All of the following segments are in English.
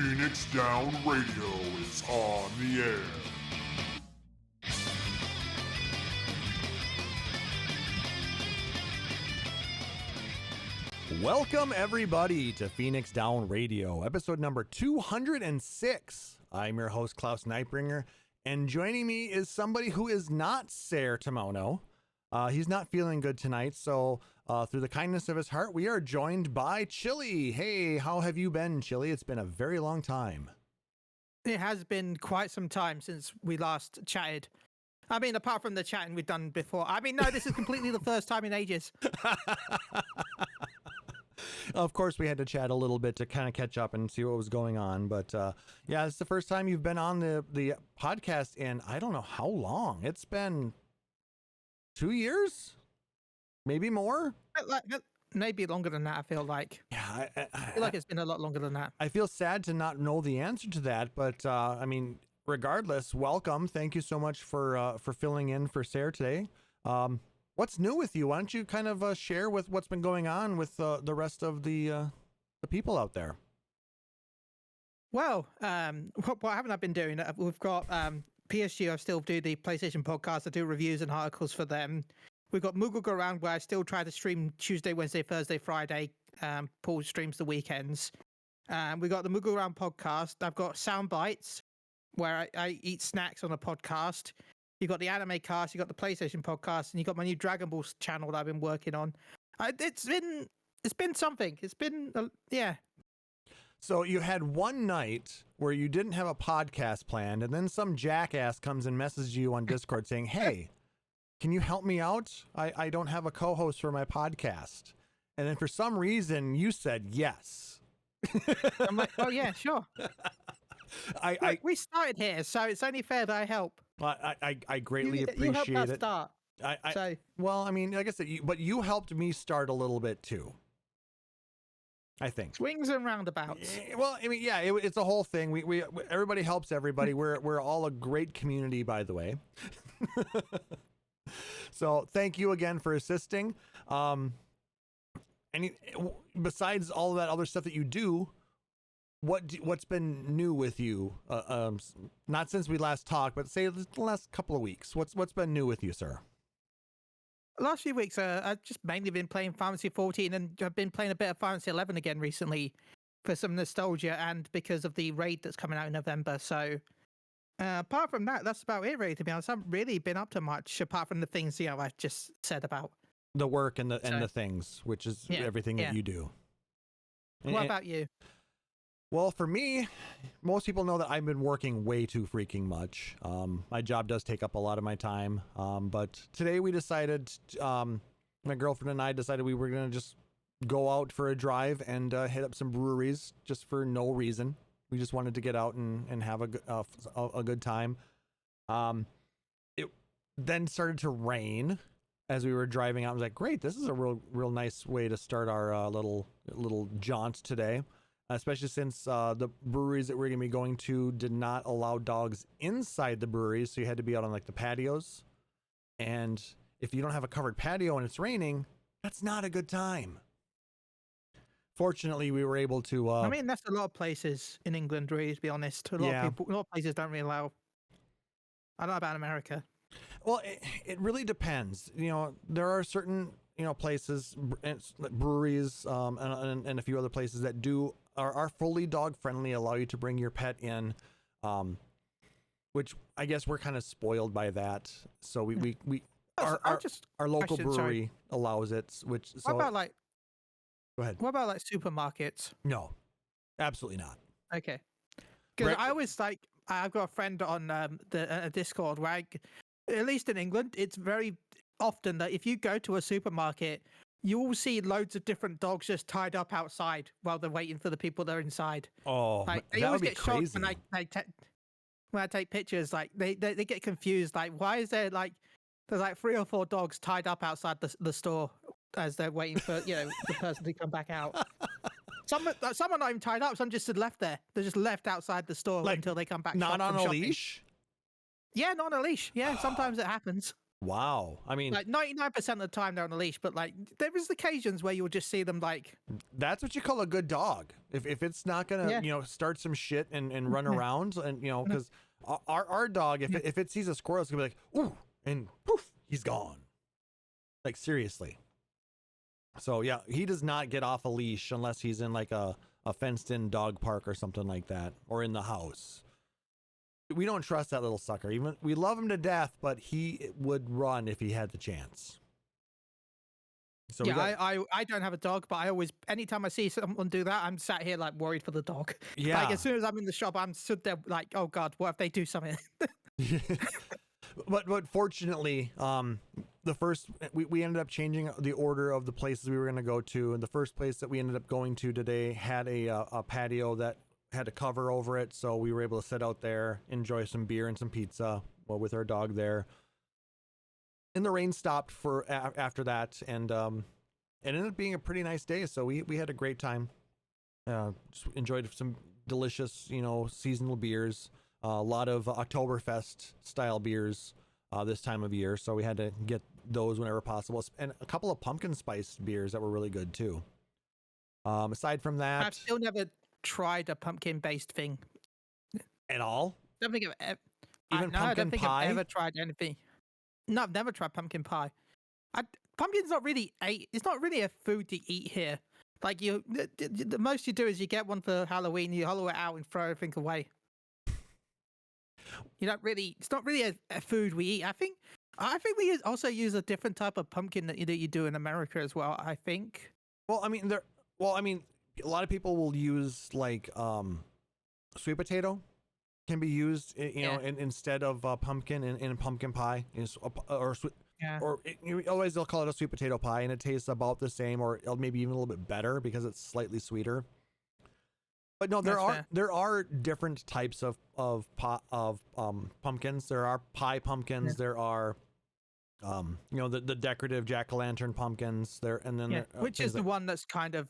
Phoenix Down Radio is on the air. Welcome, everybody, to Phoenix Down Radio, episode number 206. I'm your host, Klauss, and joining me is somebody who is not Ser Timono. He's not feeling good tonight, so through the kindness of his heart, we are joined by Chille. Hey, how have you been, Chille? It's been a very long time. It has been quite some time since we last chatted. I mean, apart from the chatting we've done before. I mean, no, this is completely the first time in ages. Of course, we had to chat a little bit to kind of catch up and see what was going on. But yeah, it's the first time you've been on the podcast in I don't know how long. It's been 2 years, maybe more. Maybe longer than that, I feel like. Yeah, I feel like it's been a lot longer than that. I feel sad to not know the answer to that. But I mean, regardless, welcome. Thank you so much for filling in for Sarah today. What's new with you? Why don't you kind of share with what's been going on with the rest of the people out there? Well, what haven't I been doing? We've got PSG. I still do the PlayStation podcast. I do reviews and articles for them. We've got Moogle-Go-Round, where I still try to stream Tuesday, Wednesday, Thursday, Friday. Paul streams the weekends. We got the Moogle-Go-Round podcast. I've got Sound Bites, where I eat snacks on a podcast. You got the anime cast, you got the PlayStation podcast, and you got my new Dragon Ball channel that I've been working on. It's been something. It's been yeah. So you had one night where you didn't have a podcast planned, and then some jackass comes and messages you on Discord saying, "Hey, can you help me out? I don't have a co-host for my podcast." And then for some reason you said yes. I'm like, oh yeah, sure. We started here, so it's only fair that I help. I greatly appreciate you helped us it. Start. Well, I mean, like I said, but you helped me start a little bit too. I think swings and roundabouts. Well, I mean, yeah, it's a whole thing. We everybody helps everybody. We're all a great community, by the way. So thank you again for assisting. Besides all of that other stuff that you do, what's been new with you? Not since we last talked, but say the last couple of weeks. What's been new with you, sir? Last few weeks, I've just mainly been playing Final Fantasy 14, and I've been playing a bit of Final Fantasy 11 again recently for some nostalgia and because of the raid that's coming out in November. So apart from that, that's about it, really. To be honest, I haven't really been up to much apart from the things I just said about the work and the things, which is everything that you do. What about you? Well, for me, most people know that I've been working way too freaking much. My job does take up a lot of my time. But today we decided, my girlfriend and I decided we were going to just go out for a drive and hit up some breweries just for no reason. We just wanted to get out and have a good time. It then started to rain as we were driving out. I was like, great, this is a real nice way to start our little jaunt today. Especially since the breweries that we're going to be going to did not allow dogs inside the breweries, so you had to be out on like the patios. And if you don't have a covered patio and it's raining, that's not a good time. Fortunately, we were able to. I mean, that's a lot of places in England, really, to be honest. A lot of places don't really allow. I don't know about America. Well, it really depends. You know, there are certain places, breweries, and a few other places that are fully dog friendly, allow you to bring your pet in, which I guess we're kind of spoiled by that. So our local brewery allows it. What about go ahead. What about supermarkets? No, absolutely not. Okay, because I always I've got a friend on the Discord where at least in England, it's very often that if you go to a supermarket, you will see loads of different dogs just tied up outside while they're waiting for the people that are inside. Oh, they always get shocked when I take pictures. Like they get confused. Like, why is there there's 3 or 4 dogs tied up outside the store as they're waiting for the person to come back out. Some are not even tied up. Some just left there. They're just left outside the store until they come back. Not on a leash. Yeah, not on a leash. Yeah, sometimes it happens. Wow. I mean, Like 99% of the time they're on a leash, but like there is occasions where you'll just see them like. that's what you call a good dog. If it's not gonna, Yeah. start some shit and run around, and because our dog, if it sees a squirrel, it's gonna be like, ooh, and poof, he's gone. Like seriously. So yeah, he does not get off a leash unless he's in like a fenced-in dog park or something like that, or in the house. We don't trust that little sucker. Even we love him to death, but he would run if he had the chance. So Yeah, I don't have a dog, but I always, anytime I see someone do that, I'm sat here like worried for the dog. Yeah. Like as soon as I'm in the shop, I'm stood there like, oh God, what if they do something? but fortunately, the first we ended up changing the order of the places we were going to go to, and the first place that we ended up going to today had a patio that had a cover over it, so we were able to sit out there, enjoy some beer and some pizza with our dog there. And the rain stopped for after that, and it ended up being a pretty nice day. So we had a great time. Just enjoyed some delicious, seasonal beers. A lot of Oktoberfest style beers this time of year, so we had to get those whenever possible, and a couple of pumpkin spice beers that were really good too. Aside from that, I've still never tried a pumpkin-based thing at all. Don't think I've Even no, I pumpkin don't think pie. I've ever tried anything. No, I've never tried pumpkin pie. Pumpkin's not really it's not really a food to eat here. Like the most you do is you get one for Halloween, you hollow it out and throw everything away. You don't really. It's not really a food we eat. I think we also use a different type of pumpkin that you do in America as well. I think. Well, I mean, a lot of people will use like sweet potato can be used, instead of pumpkin in pumpkin pie, always they'll call it a sweet potato pie, and it tastes about the same, or maybe even a little bit better because it's slightly sweeter. But no, there are different types of pumpkins. There are pie pumpkins. There are, the decorative jack-o'-lantern pumpkins. Which is the one that's kind of,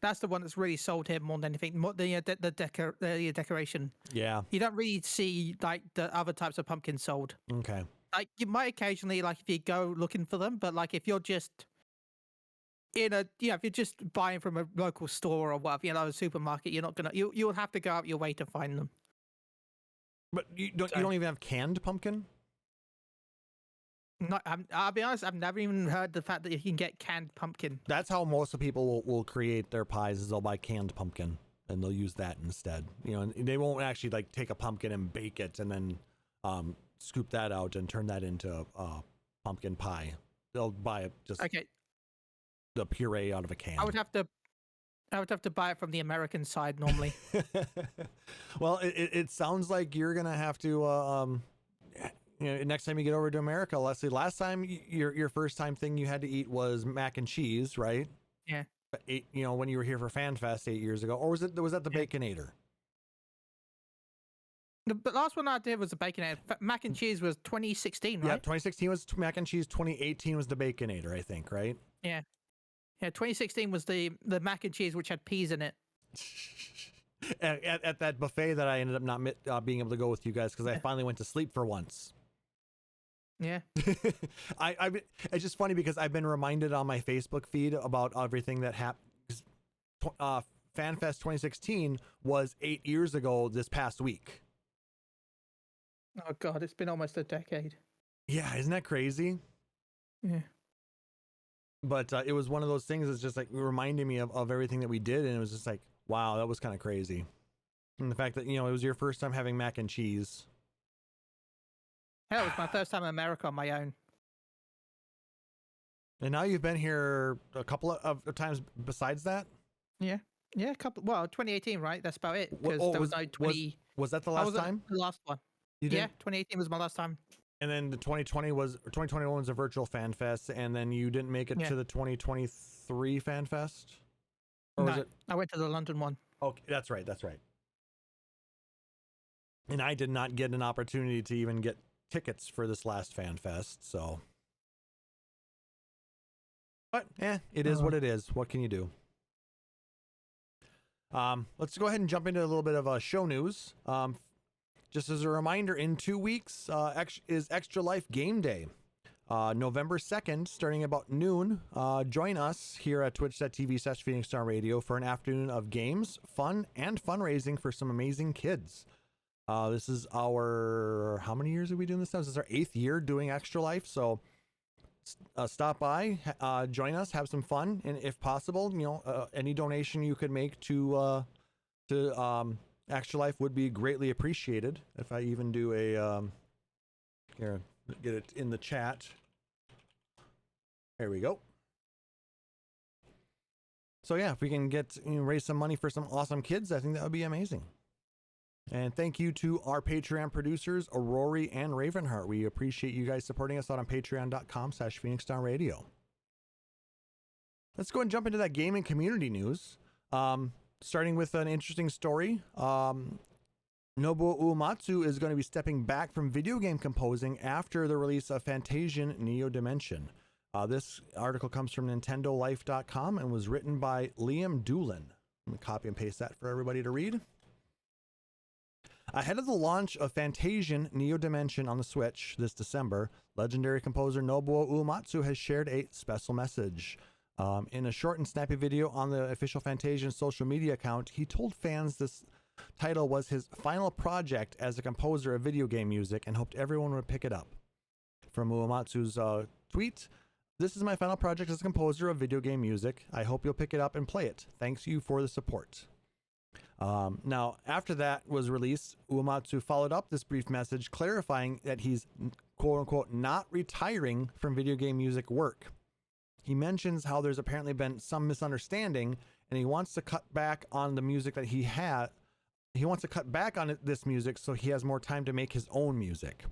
that's the one that's really sold here more than anything. More the decoration. Yeah. You don't really see like the other types of pumpkins sold. Okay. Like you might occasionally, like if you go looking for them, but like if you're just if you're just buying from a local store or whatever, a supermarket, you're not gonna, you'll have to go out your way to find them. But you don't even have canned pumpkin? No, I'll be honest, I've never even heard the fact that you can get canned pumpkin. That's how most of people will create their pies, is they'll buy canned pumpkin and they'll use that instead. And they won't actually like take a pumpkin and bake it and then scoop that out and turn that into pumpkin pie. They'll buy it just the puree out of a can. I would have to buy it from the American side normally. Well, it sounds like you're gonna have to next time you get over to America, Leslie. Last time your first time thing you had to eat was mac and cheese, right? Yeah. When you were here for FanFest 8 years ago, or was that the Baconator? The last one I did was the Baconator. Mac and cheese was 2016, right? Yeah, 2016 was mac and cheese. 2018 was the Baconator, I think, right? Yeah. Yeah, 2016 was the mac and cheese, which had peas in it. at that buffet that I ended up not being able to go with you guys because I finally went to sleep for once. Yeah. It's just funny because I've been reminded on my Facebook feed about everything that happened. FanFest 2016 was 8 years ago this past week. Oh God, it's been almost a decade. Yeah, isn't that crazy? Yeah. But it was one of those things that's just like reminding me of everything that we did, and it was just like, wow, that was kind of crazy. And the fact that, it was your first time having mac and cheese. Yeah, it was my first time in America on my own. And now you've been here a couple of times besides that? Yeah. Yeah, a couple. Well, 2018, right? That's about it. Because there was no 20. Was that the last time? The last one. Yeah, 2018 was my last time. And then the 2021 was a virtual fan fest, and then you didn't make it to the 2023 fan fest? Or was it? I went to the London one. Okay, that's right. And I did not get an opportunity to even get tickets for this last fan fest, so. But it is what it is. What can you do? Let's go ahead and jump into a little bit of show news. Just as a reminder, in 2 weeks is Extra Life Game Day. November 2nd, starting about noon. Join us here at twitch.tv/Phoenix Star Radio for an afternoon of games, fun, and fundraising for some amazing kids. This is how many years are we doing this now? This is our 8th year doing Extra Life. So stop by, join us, have some fun. And if possible, any donation you could make to Extra Life would be greatly appreciated. If I even do here, get it in the chat. There we go. So yeah, if we can get raise some money for some awesome kids, I think that would be amazing. And thank you to our Patreon producers, Aurori and Ravenheart. We appreciate you guys supporting us out on patreon.com/Phoenix Star Radio. Let's go and jump into that gaming community news. Starting with an interesting story. Nobuo Uematsu is going to be stepping back from video game composing after the release of Fantasian Neo Dimension. This article comes from NintendoLife.com and was written by Liam Doolin. Let me copy and paste that for everybody to read. Ahead of the launch of Fantasian Neo Dimension on the Switch this December, legendary composer Nobuo Uematsu has shared a special message. In a short and snappy video on the official Fantasian social media account, he told fans this title was his final project as a composer of video game music and hoped everyone would pick it up. From Uematsu's tweet, "This is my final project as a composer of video game music. I hope you'll pick it up and play it. Thanks you for the support." Now, after that was released, Uematsu followed up this brief message clarifying that he's quote-unquote not retiring from video game music work. He mentions how there's apparently been some misunderstanding and he wants to cut back on the music that he had. He wants to cut back on this music so he has more time to make his own music.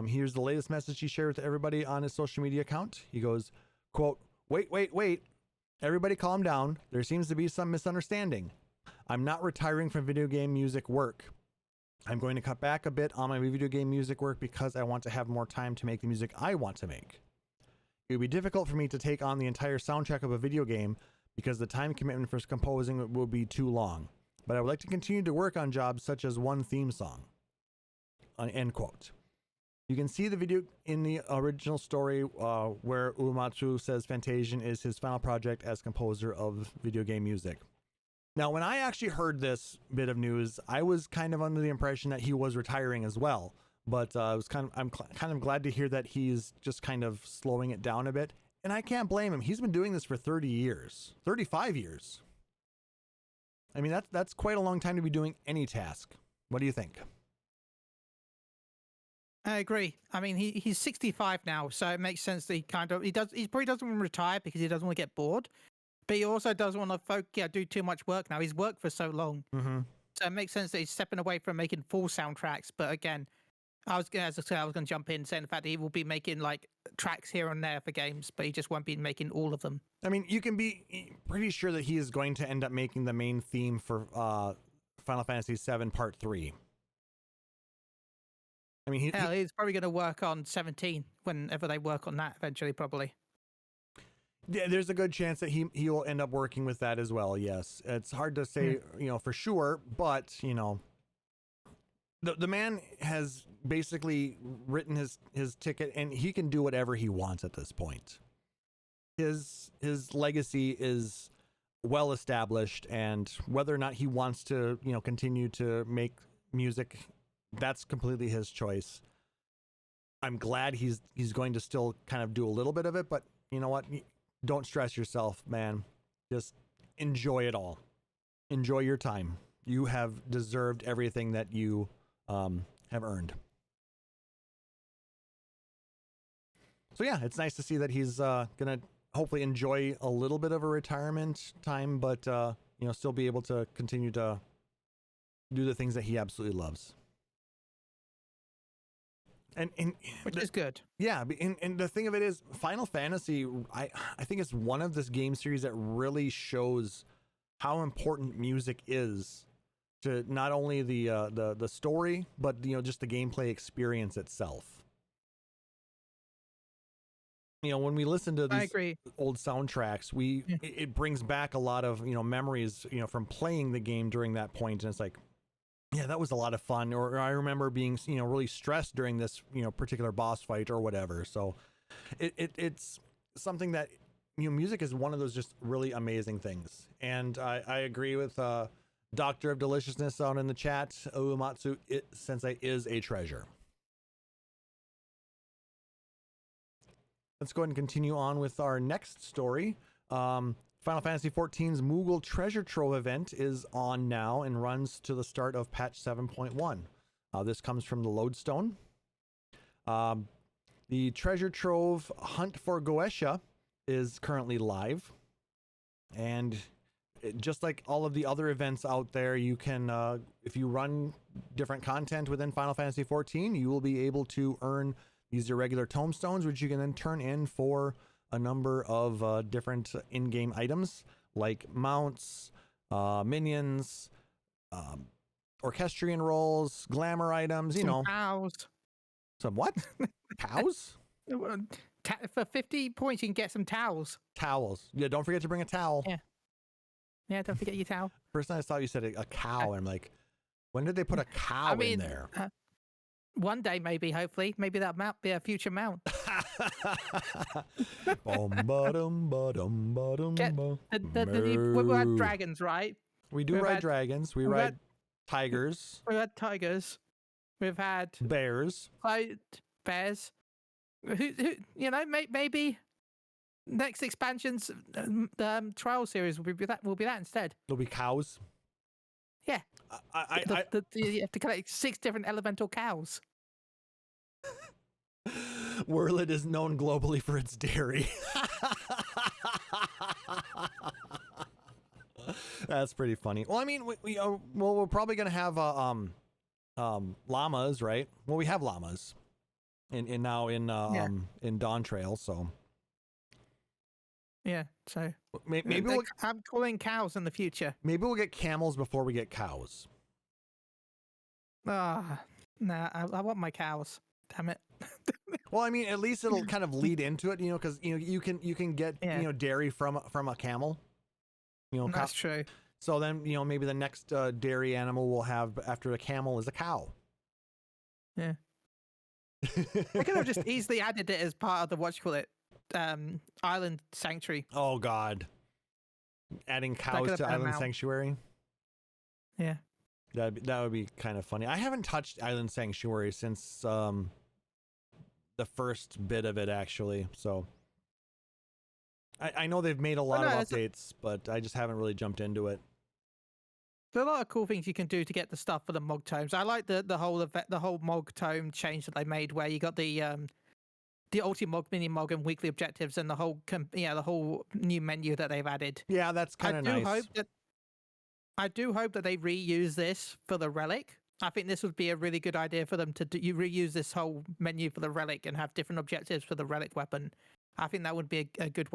Here's the latest message he shared with everybody on his social media account. He goes, quote, wait. Everybody calm down. There seems to be some misunderstanding. I'm not retiring from video game music work. I'm going to cut back a bit on my video game music work because I want to have more time to make the music I want to make. It would be difficult for me to take on the entire soundtrack of a video game because the time commitment for composing will be too long. But I would like to continue to work on jobs such as one theme song. End quote. You can see the video in the original story where Uematsu says Fantasian is his final project as composer of video game music. Now, when I actually heard this bit of news, I was kind of under the impression that he was retiring as well. But I'm kind of glad to hear that he's just kind of slowing it down a bit. And I can't blame him. He's been doing this for 30 years, 35 years. I mean, that's quite a long time to be doing any task. What do you think? I agree. I mean, he's 65 now, so it makes sense that he probably doesn't want to retire because he doesn't want to get bored. But he also doesn't want to do too much work now. He's worked for so long. Mm-hmm. So it makes sense that he's stepping away from making full soundtracks. But again, I was going to jump in saying the fact that he will be making like tracks here and there for games, but he just won't be making all of them. I mean, you can be pretty sure that he is going to end up making the main theme for Final Fantasy VII Part 3. I mean, he's probably going to work on 17 whenever they work on that eventually, probably. Yeah, there's a good chance that he will end up working with that as well. Yes, it's hard to say, for sure, but the man has basically written his ticket, and he can do whatever he wants at this point. His legacy is well established, and whether or not he wants to continue to make music, that's completely his choice. I'm glad he's going to still kind of do a little bit of it, but you know what? Don't stress yourself, man. Just enjoy it all. Enjoy your time. You have deserved everything that you have earned. So yeah, it's nice to see that he's gonna hopefully enjoy a little bit of a retirement time, but still be able to continue to do the things that he absolutely loves. And which is good. Yeah, and the thing of it is, Final Fantasy, I think it's one of this game series that really shows how important music is to not only the story, but just the gameplay experience itself. When we listen to these old soundtracks, it brings back a lot of memories from playing the game during that point, and it's like, yeah, that was a lot of fun. Or I remember being, really stressed during this, particular boss fight or whatever. So it's something that, music is one of those just really amazing things. And I agree with Doctor of Deliciousness out in the chat. Uematsu Sensei is a treasure. Let's go ahead and continue on with our next story. Final Fantasy XIV's Moogle Treasure Trove event is on now and runs to the start of patch 7.1. This comes from the Lodestone. The Treasure Trove Hunt for Goetia is currently live. And just like all of the other events out there, you can, if you run different content within Final Fantasy XIV, you will be able to earn these irregular tomestones, which you can then turn in for a number of different in-game items like mounts, minions, orchestrion rolls, glamour items, Cows. Some what? Cows? For 50 points, you can get some towels. Towels. Yeah, don't forget to bring a towel. Yeah, don't forget your towel. First time I saw you said a cow, and I'm like, when did they put a cow in there? One day, maybe, hopefully. Maybe that might be a future mount. We ride dragons, right? We do ride dragons. We ride tigers. We've had tigers. We've had bears. Bears. Who maybe next expansion's trial series will be that instead. There'll be cows. Yeah. You have to collect 6 different elemental cows. Werlid is known globally for its dairy. That's pretty funny. Well, I mean, we're probably gonna have llamas, right? Well, we have llamas in Dawn Trail, so yeah. So maybe I'm calling cows in the future. Maybe we'll get camels before we get cows. Nah, I want my cows. Damn it. Well, I mean, at least it'll kind of lead into it, because you can get dairy from a camel. That's true. So then maybe the next dairy animal we'll have after a camel is a cow. Yeah. I could have just easily added it as part of the Island Sanctuary. Oh God. Adding cows to Island Sanctuary. Yeah. That would be kind of funny. I haven't touched Island Sanctuary since the first bit of it, actually. So I know they've made a lot of updates, but I just haven't really jumped into it. There are a lot of cool things you can do to get the stuff for the Mog Tomes. I like the whole Mog Tome change that they made, where you got the Ulti-Mog, Mini-Mog, and weekly objectives, and the whole new menu that they've added. Yeah, that's kind of nice. I do hope that they reuse this for the Relic. I think this would be a really good idea for them to reuse this whole menu for the Relic and have different objectives for the Relic weapon. I think that would be a good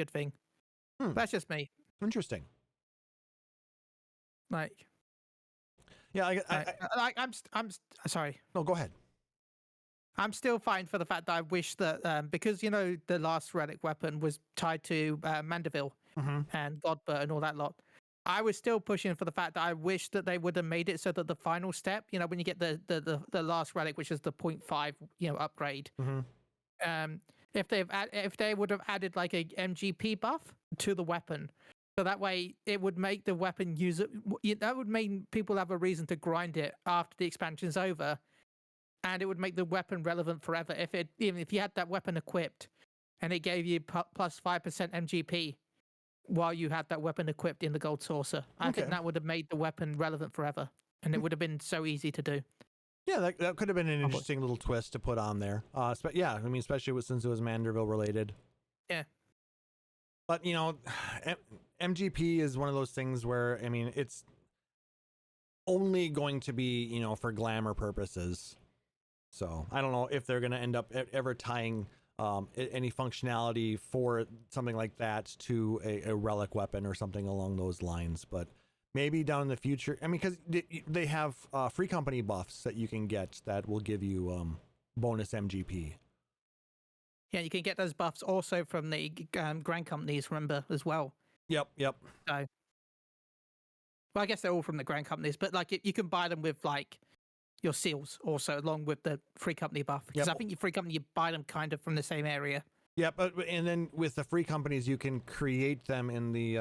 thing. That's just me. Interesting. Yeah, I'm sorry. No, go ahead. I'm still fine for the fact that I wish that because the last Relic weapon was tied to Mandeville and Godbert and all that lot. I was still pushing for the fact that I wish that they would have made it so that the final step, when you get the last Relic, which is the 0.5, upgrade, if they would have added like a MGP buff to the weapon, so that way it would make the weapon that would make people have a reason to grind it after the expansion's over, and it would make the weapon relevant forever. Even if you had that weapon equipped, and it gave you plus 5% MGP. While you had that weapon equipped in the Gold Saucer. I think that would have made the weapon relevant forever, and it would have been so easy to do. Yeah, that could have been an interesting little twist to put on there. Especially since it was Mandeville related. Yeah. But, MGP is one of those things where, it's only going to be, for glamour purposes. So I don't know if they're going to end up ever tying any functionality for something like that to a relic weapon or something along those lines, but maybe down in the future. Because they have free company buffs that you can get that will give you bonus MGP. Yeah, you can get those buffs also from the grand companies, remember, as well. Yep. So Well, I guess they're all from the Grand companies, but like you can buy them with like your seals also along with the free company buff. Because I think your free company, you buy them kind of from the same area. Yeah, but and then with the free companies, you can create them in the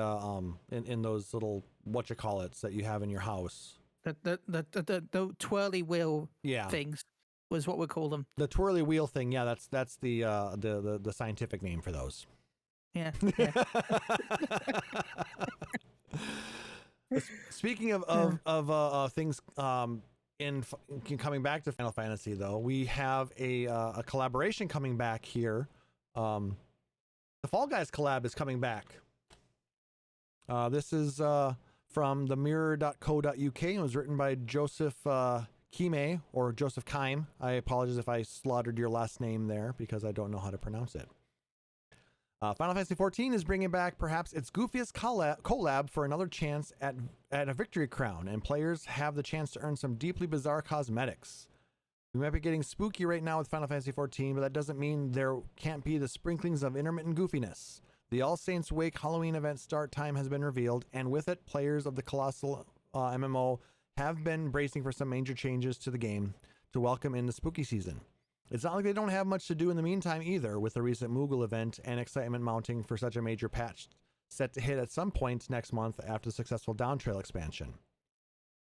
in those little whatchamacallits that you have in your house. The twirly wheel things was what we call them. The twirly wheel thing, yeah, that's the scientific name for those. Yeah. Speaking of things in coming back to Final Fantasy, though, we have a collaboration coming back here. The Fall Guys collab is coming back. This is from the mirror.co.uk and was written by Joseph Kime, or Joseph Kime. I apologize if I slaughtered your last name there because I don't know how to pronounce it. Final Fantasy XIV is bringing back perhaps its goofiest collab for another chance at a victory crown, and players have the chance to earn some deeply bizarre cosmetics. We might be getting spooky right now with Final Fantasy XIV, but that doesn't mean there can't be the sprinklings of intermittent goofiness. The All Saints Wake Halloween event start time has been revealed, and with it, players of the Colossal MMO have been bracing for some major changes to the game to welcome in the spooky season. It's not like they don't have much to do in the meantime either, with the recent Moogle event and excitement mounting for such a major patch set to hit at some point next month after the successful Downtrail expansion.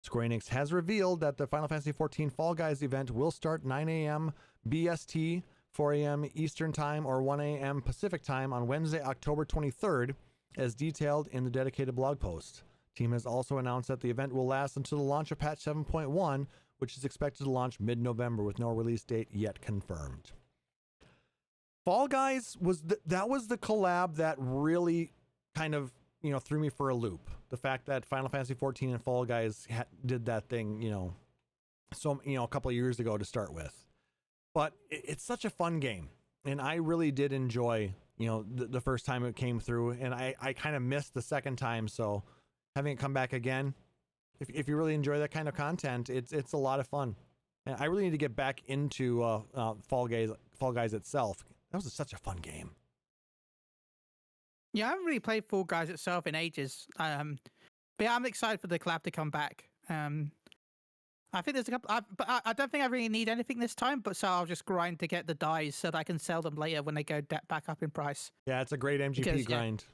Square Enix has revealed that the Final Fantasy XIV Fall Guys event will start 9 a.m. BST, 4 a.m. Eastern Time, or 1 a.m. Pacific Time on Wednesday, October 23rd, as detailed in the dedicated blog post. Team has also announced that the event will last until the launch of patch 7.1, which is expected to launch mid-November with no release date yet confirmed. Fall Guys was the collab that really kind of, threw me for a loop. The fact that Final Fantasy XIV and Fall Guys did that thing, a couple of years ago to start with. But it's such a fun game, and I really did enjoy, the first time it came through, and I kind of missed the second time, so having it come back again, if you really enjoy that kind of content, it's a lot of fun. And I really need to get back into Fall Guys itself. That was such a fun game. Yeah, I haven't really played Fall Guys itself in ages. But yeah, I'm excited for the collab to come back. I think there's a couple, but I don't think I really need anything this time. But so I'll just grind to get the dies so that I can sell them later when they go back up in price. Yeah, it's a great MGP grind.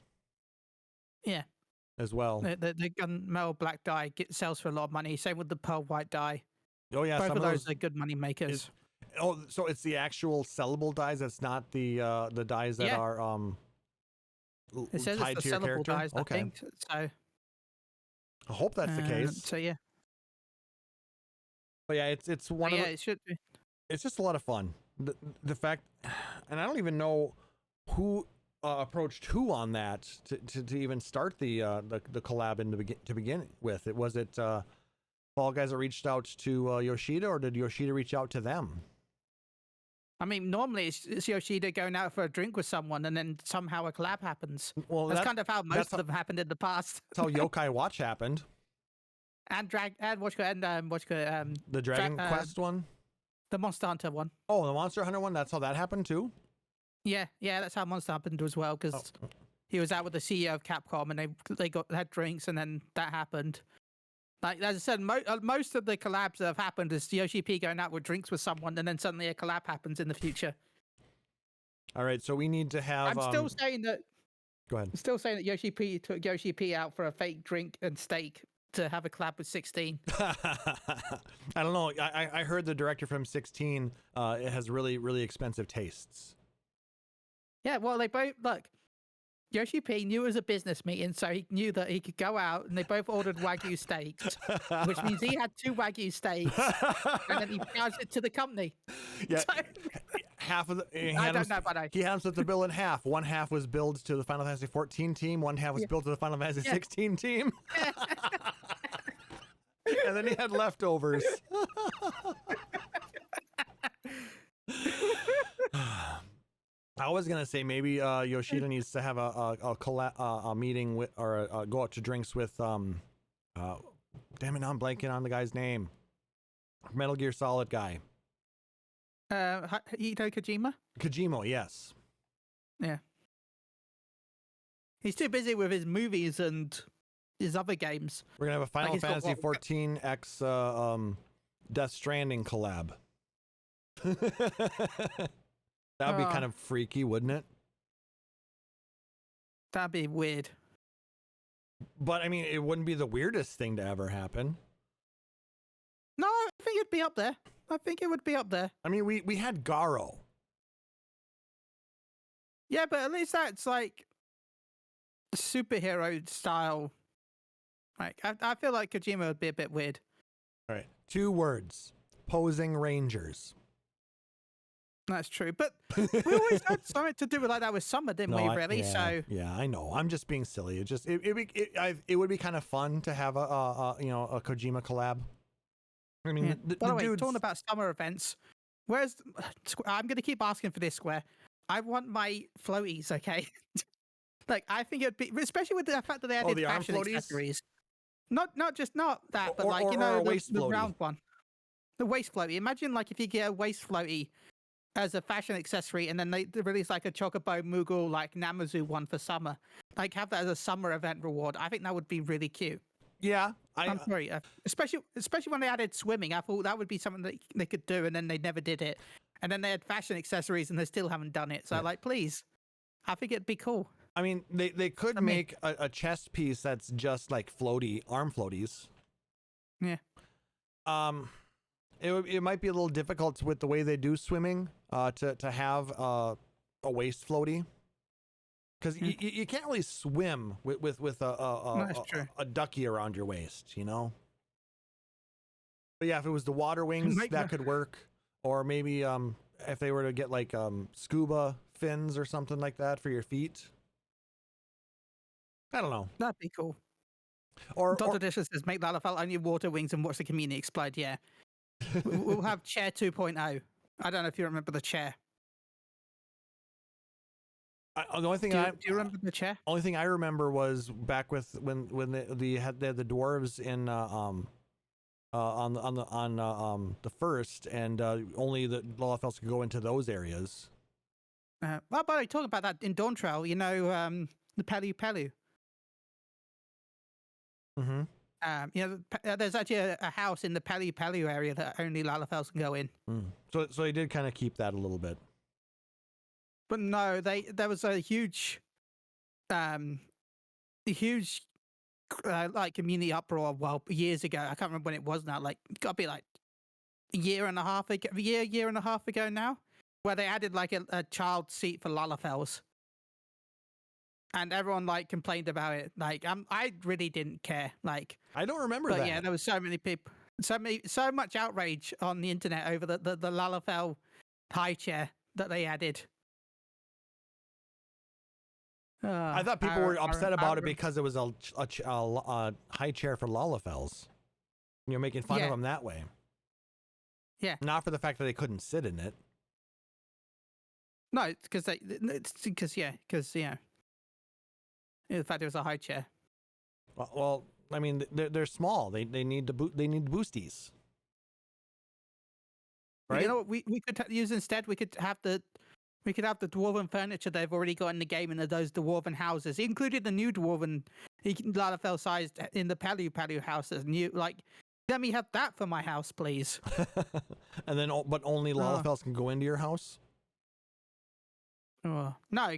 Yeah. As well. The gunmetal black die sells for a lot of money. Same with the pearl white die. Oh yeah, both of those are good money makers. So it's the actual sellable dies. That's not the dies that are it says tied it's the to your sellable character. dies, Okay. I think. So I hope that's the case. So yeah. But yeah, it's one of it should be. It's just a lot of fun. The fact, and I don't even know who approached who on that to even start the collab to begin with. Was it Fall Guys that reached out to Yoshida, or did Yoshida reach out to them? I mean, normally it's Yoshida going out for a drink with someone, and then somehow a collab happens. Well, that's kind of how most of them happened in the past. That's how Yokai Watch happened. And the Dragon Quest one, the Monster Hunter one. Oh, the Monster Hunter one. That's how that happened too. Yeah, that's how Monster happened as well, because he was out with the CEO of Capcom, and they had drinks, and then that happened. Like as I said, most of the collabs that have happened is Yoshi P going out with drinks with someone, and then suddenly a collab happens in the future. All right, so we need to have. I'm still saying that. Go ahead. I'm still saying that Yoshi P took Yoshi P out for a fake drink and steak to have a collab with 16. I don't know. I heard the director from 16 it has really, really expensive tastes. Yeah, well, they both look. Yoshi P knew it was a business meeting, so he knew that he could go out, and they both ordered Wagyu steaks, which means he had 2 Wagyu steaks, and then he charged it to the company. Yeah, so, half of the. I don't know, but he had him split the bill in half. One half was billed to the Final Fantasy 14 team. One half was billed to the Final Fantasy 16 team. And then he had leftovers. I was gonna say maybe Yoshida needs to have a meeting with, or go out to drinks with damn it, I'm blanking on the guy's name. Metal Gear Solid guy. Hideo Kojima? Kojima, yes. Yeah. He's too busy with his movies and his other games. We're gonna have a Final he's got Fantasy 14 X Death Stranding collab. That would be kind of freaky, wouldn't it? That'd be weird. But I mean, it wouldn't be the weirdest thing to ever happen. No, I think it'd be up there. I think it would be up there. I mean, we had Garo. Yeah, but at least that's like superhero style. Like, I feel like Kojima would be a bit weird. All right, 2 words: posing rangers. That's true, but we always had something to do with like that with Summer, didn't we? Really? Yeah, I know. I'm just being silly. It would be kind of fun to have a Kojima collab. I mean, by the way, talking about summer events, I'm going to keep asking for this, Square. I want my floaties, okay? Like, I think it'd be, especially with the fact that they added fashion accessories. Not that, but the round one, the waist floaty. Imagine like if you get a waist floaty as a fashion accessory, and then they release like a Chocobo Moogle like Namazu one for summer. Like have that as a summer event reward. I think that would be really cute. Yeah, I'm sorry, especially when they added swimming. I thought that would be something that they could do, and then they never did it. And then they had fashion accessories, and they still haven't done it. So like, please, I think it'd be cool. I mean, they could make a chest piece that's just like arm floaties. Yeah. It might be a little difficult with the way they do swimming to have a waist floaty, because you can't really swim with a ducky around your waist, you know. But yeah, if it was the water wings, that could work, or maybe if they were to get like scuba fins or something like that for your feet. I don't know. That'd be cool. Or Dr. Dishes says make Lalafell on your water wings and watch the community explode. Yeah. We'll have Chair 2.0. I don't know if you remember the chair. The only thing do you remember the chair? Only thing I remember was back with when they had the dwarves in on the first, and only the Lalafells could go into those areas. Well, by the way, talking about that in Dawn Trail, you know, the Pelu Pelu. Mm-hmm. There's actually a house in the Pelu Pelu area that only Lalafells can go in. So they did kind of keep that a little bit. But no, there was a huge like community uproar. Well, years ago, I can't remember when it was now. Like, it's got to be like a year and a half ago now, where they added like a child seat for Lalafells. And everyone like complained about it. Like, I really didn't care. Like, I don't remember that. But yeah, there was so many people, so much outrage on the internet over the Lalafell high chair that they added. I thought people were upset about it because it was a high chair for Lalafells. You're making fun of them that way. Yeah. Not for the fact that they couldn't sit in it. No, it's because the fact it was a high chair. Well, I mean, they're small. They need boosties. Right? You know what we could use instead? We could have the dwarven furniture they've already got in the game in those dwarven houses. It included the new dwarven Lalafell sized in the Pelu Pelu houses. Let me have that for my house, please. And then, but only Lalafells can go into your house. Oh no!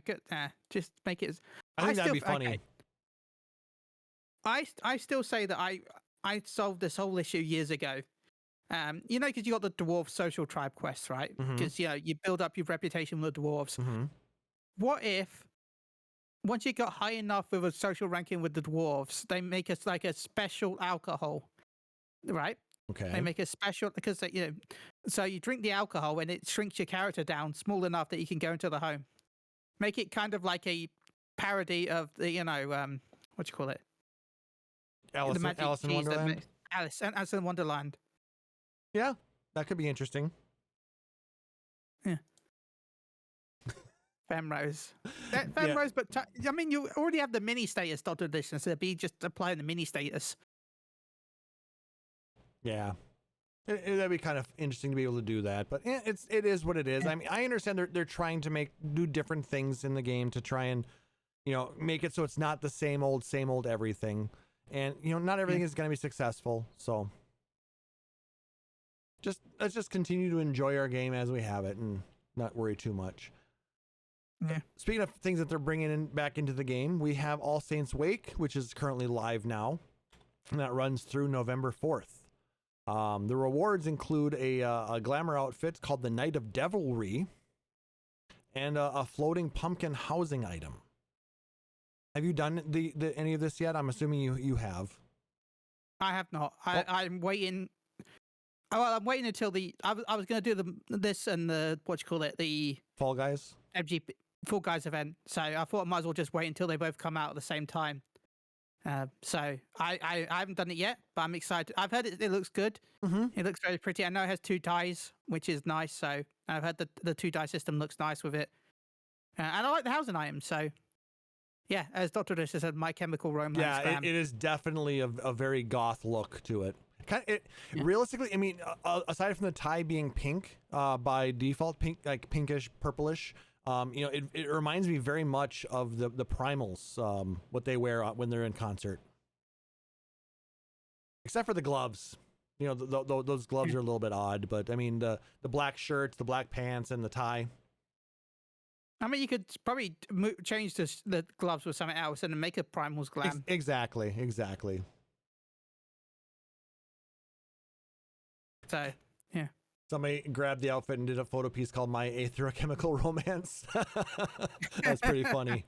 Just make it. I think that'd be funny. Okay. I still say that I solved this whole issue years ago. Because you got the dwarf social tribe quests, right? Because you build up your reputation with the dwarves. Mm-hmm. What if once you got high enough with a social ranking with the dwarves, they make us like a special alcohol, right? Okay. They make a special because so you drink the alcohol and it shrinks your character down small enough that you can go into the home. Make it kind of like a parody of the what do you call it? Alice in Wonderland. Alice in Wonderland. Yeah, that could be interesting. Yeah. Femrose. Femrose, but I mean, you already have the mini status Dr. Edition, so it'd be just applying the mini status. Yeah. That'd be kind of interesting to be able to do that, but it is what it is. I mean, I understand they're trying to do different things in the game to try and, make it so it's not the same old everything. and not everything is going to be successful. So let's just continue to enjoy our game as we have it and not worry too much. Yeah. Speaking of things that they're bringing back into the game, we have All Saints Wake, which is currently live now, and that runs through November 4th. The rewards include a glamour outfit called the Knight of Devilry and a floating pumpkin housing item. Have you done any of this yet? I'm assuming you have. I have not. I'm waiting. Oh, well, I'm waiting until I was going to do this and the the Fall Guys MGP Fall Guys event. So I thought I might as well just wait until they both come out at the same time. So I haven't done it yet, but I'm excited. I've heard it looks good. Mm-hmm. It looks very pretty. I know it has 2 dies, which is nice. So I've heard the 2 die system looks nice with it, and I like the housing items. So yeah, as Dr. Dish said, My Chemical Romance. Yeah, it is definitely a very goth look to it. Realistically, I mean, aside from the tie being pink by default, pink, like pinkish, purplish, it reminds me very much of the Primals, what they wear when they're in concert. Except for the gloves. Those gloves are a little bit odd, but I mean, the black shirts, the black pants, and the tie. I mean, you could probably change the gloves with something else and make a Primals glam. Exactly. So, yeah. Somebody grabbed the outfit and did a photo piece called My Aetherochemical Romance. That's pretty funny.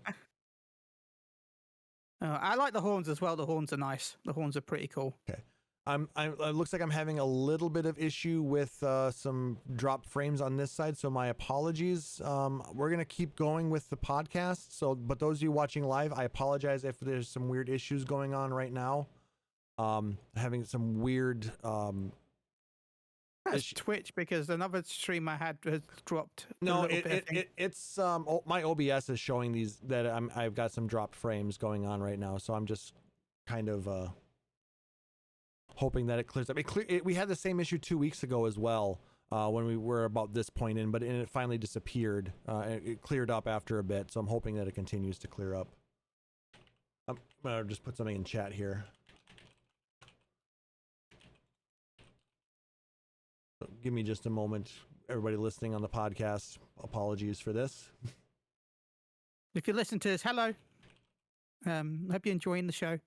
I like the horns as well. The horns are nice. The horns are pretty cool. Okay. It looks like I'm having a little bit of issue with some drop frames on this side, so my apologies. We're going to keep going with the podcast. But those of you watching live, I apologize if there's some weird issues going on right now. Having some weird... That's Twitch, because another stream I had has dropped. No, it's my OBS is showing that I've got some dropped frames going on right now, so I'm just kind of hoping that it clears up. We had the same issue 2 weeks ago as well, when we were about this point in, but it finally disappeared. It cleared up after a bit, so I'm hoping that it continues to clear up. I'm gonna just put something in chat here. Give me just a moment. Everybody listening on the podcast, apologies for this. If you listen to this, hello. Hope you're enjoying the show.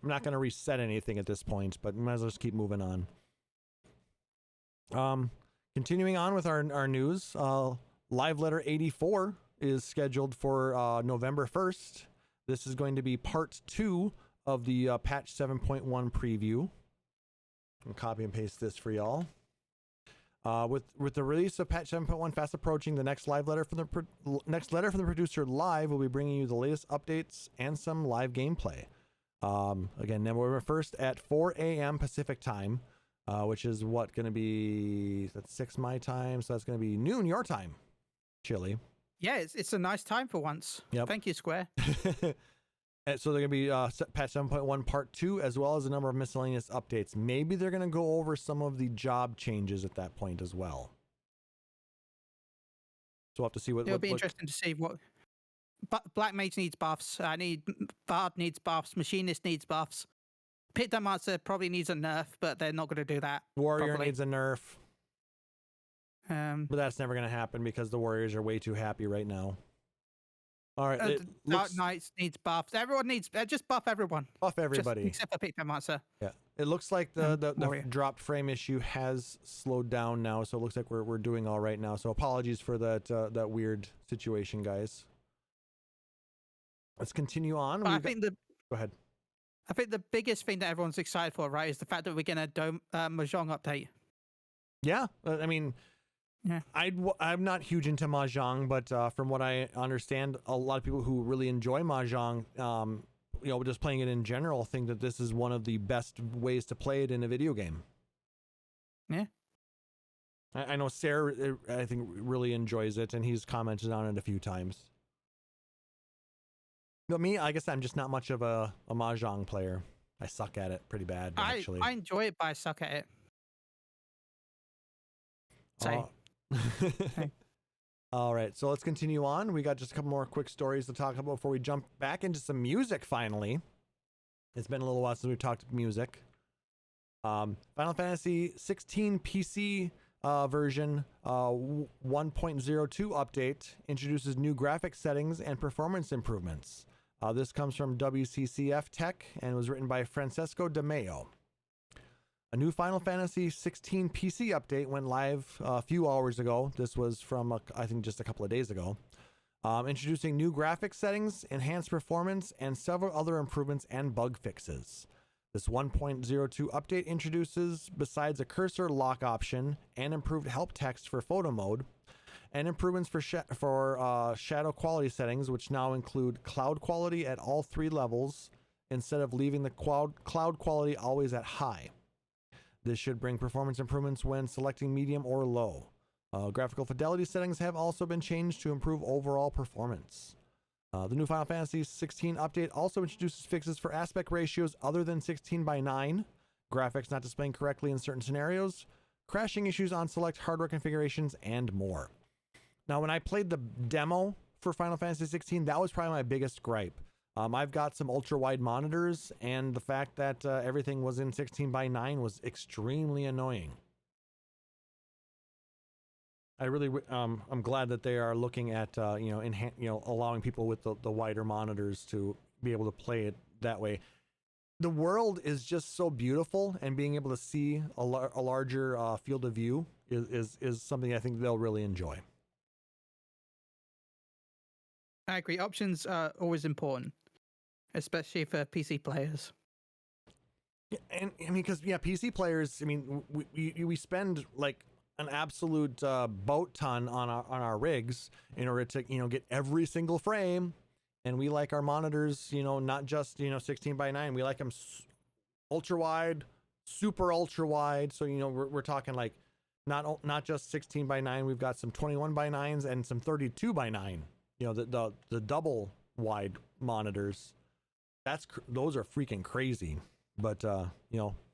I'm not going to reset anything at this point, but might as well just keep moving on. Continuing on with our news, Live Letter 84 is scheduled for November 1st. This is going to be part 2 of the patch 7.1 preview. I'll copy and paste this for y'all. With the release of patch 7.1 fast approaching, the next letter from the producer live will be bringing you the latest updates and some live gameplay. Again, November 1st at 4 a.m. Pacific time, which is going to be, that's 6 my time, so that's going to be noon your time, Chille. Yeah, it's a nice time for once. Yep. Thank you, Square. And so they're going to be patch 7.1 part 2, as well as a number of miscellaneous updates. Maybe they're going to go over some of the job changes at that point as well. So we'll have to see what... It'll be interesting to see what... Black Mage needs buffs. Bard needs buffs. Machinist needs buffs. Pit Master probably needs a nerf, but they're not going to do that. Warrior probably needs a nerf. But that's never going to happen because the Warriors are way too happy right now. All right. Dark Knights needs buffs. Everyone needs... just buff everyone. Buff everybody. Except for Pit Master. Yeah. It looks like the dropped frame issue has slowed down now, so it looks like we're doing all right now. So apologies for that weird situation, guys. Let's continue on. Go ahead. I think the biggest thing that everyone's excited for, right, is the fact that we're going to Mahjong update. Yeah, I mean, yeah, I'm not huge into Mahjong, but from what I understand, a lot of people who really enjoy Mahjong, just playing it in general, think that this is one of the best ways to play it in a video game. Yeah. I know Sarah, I think, really enjoys it, and he's commented on it a few times. But me, I guess I'm just not much of a Mahjong player. I suck at it pretty bad, actually. I enjoy it, but I suck at it. So, All right, so let's continue on. We got just a couple more quick stories to talk about before we jump back into some music finally. It's been a little while since we talked music. Final Fantasy 16 PC version 1.02 update introduces new graphic settings and performance improvements. This comes from WCCF Tech and was written by Francesco De Mayo. A new Final Fantasy 16 PC update went live a few hours ago. This was from, I think, just a couple of days ago. Introducing new graphic settings, enhanced performance, and several other improvements and bug fixes. This 1.02 update introduces, besides a cursor lock option and improved help text for photo mode, and improvements for shadow quality settings, which now include cloud quality at all 3 levels instead of leaving the cloud quality always at high. This should bring performance improvements when selecting medium or low. Graphical fidelity settings have also been changed to improve overall performance. The new Final Fantasy 16 update also introduces fixes for aspect ratios other than 16:9, graphics not displaying correctly in certain scenarios, crashing issues on select hardware configurations, and more. Now, when I played the demo for Final Fantasy 16, that was probably my biggest gripe. I've got some ultra-wide monitors, and the fact that everything was in 16:9 was extremely annoying. I really, I'm glad that they are looking at, allowing people with the wider monitors to be able to play it that way. The world is just so beautiful, and being able to see a larger field of view is something I think they'll really enjoy. I agree. Options are always important, especially for PC players. Yeah, and I mean, because PC players, I mean, we spend like an absolute boat ton on our rigs in order to get every single frame, and we like our monitors, not just 16:9. We like them ultra wide, super ultra wide. So we're talking like not just 16:9. We've got some 21:9s and some 32:9. The double wide monitors. Those are freaking crazy. But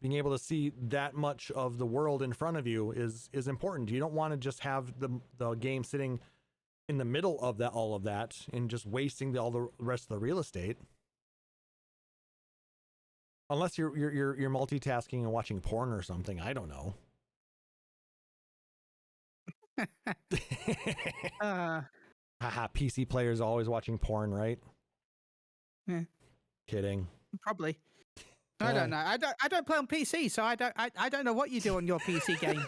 being able to see that much of the world in front of you is important. You don't want to just have the game sitting in the middle of all of that and just wasting all the rest of the real estate. Unless you're multitasking and watching porn or something, I don't know. Haha, PC players always watching porn, right? Yeah. Kidding. Probably. I don't know. I don't play on PC, so I don't know what you do on your PC game.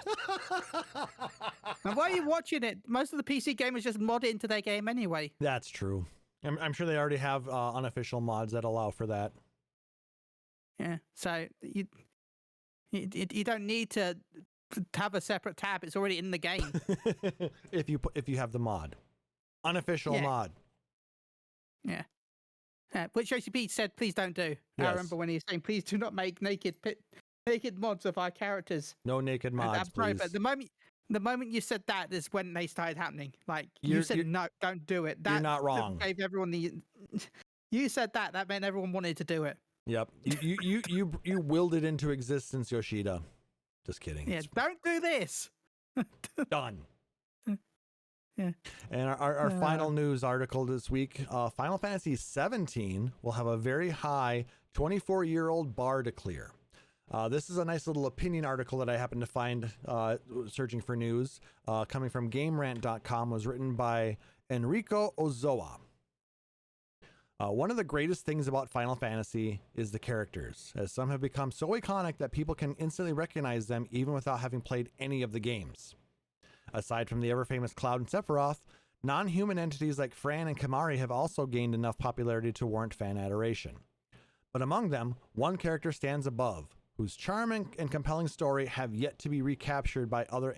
And why are you watching it? Most of the PC gamers just mod it into their game anyway. That's true. I'm sure they already have unofficial mods that allow for that. Yeah. So you don't need to have a separate tab. It's already in the game. if you have the mod, unofficial mod. Yeah. Which OCP said, please don't do. Yes. I remember when he was saying, please do not make naked mods of our characters. No naked mods, please. Right, but the moment you said that is when they started happening. Like, you said, no, don't do it. That, you're not wrong. Gave everyone you said that meant everyone wanted to do it. Yep. You willed it into existence, Yoshida. Just kidding. Yeah, don't do this. Done. Yeah. And our final news article this week, Final Fantasy 17 will have a very high 24-year-old bar to clear. This is a nice little opinion article that I happened to find searching for news. Coming from GameRant.com, was written by Enrico Ozoa. One of the greatest things about Final Fantasy is the characters, as some have become so iconic that people can instantly recognize them even without having played any of the games. Aside from the ever-famous Cloud and Sephiroth, non-human entities like Fran and Kamari have also gained enough popularity to warrant fan adoration. But among them, one character stands above, whose charm and compelling story have yet to be recaptured by other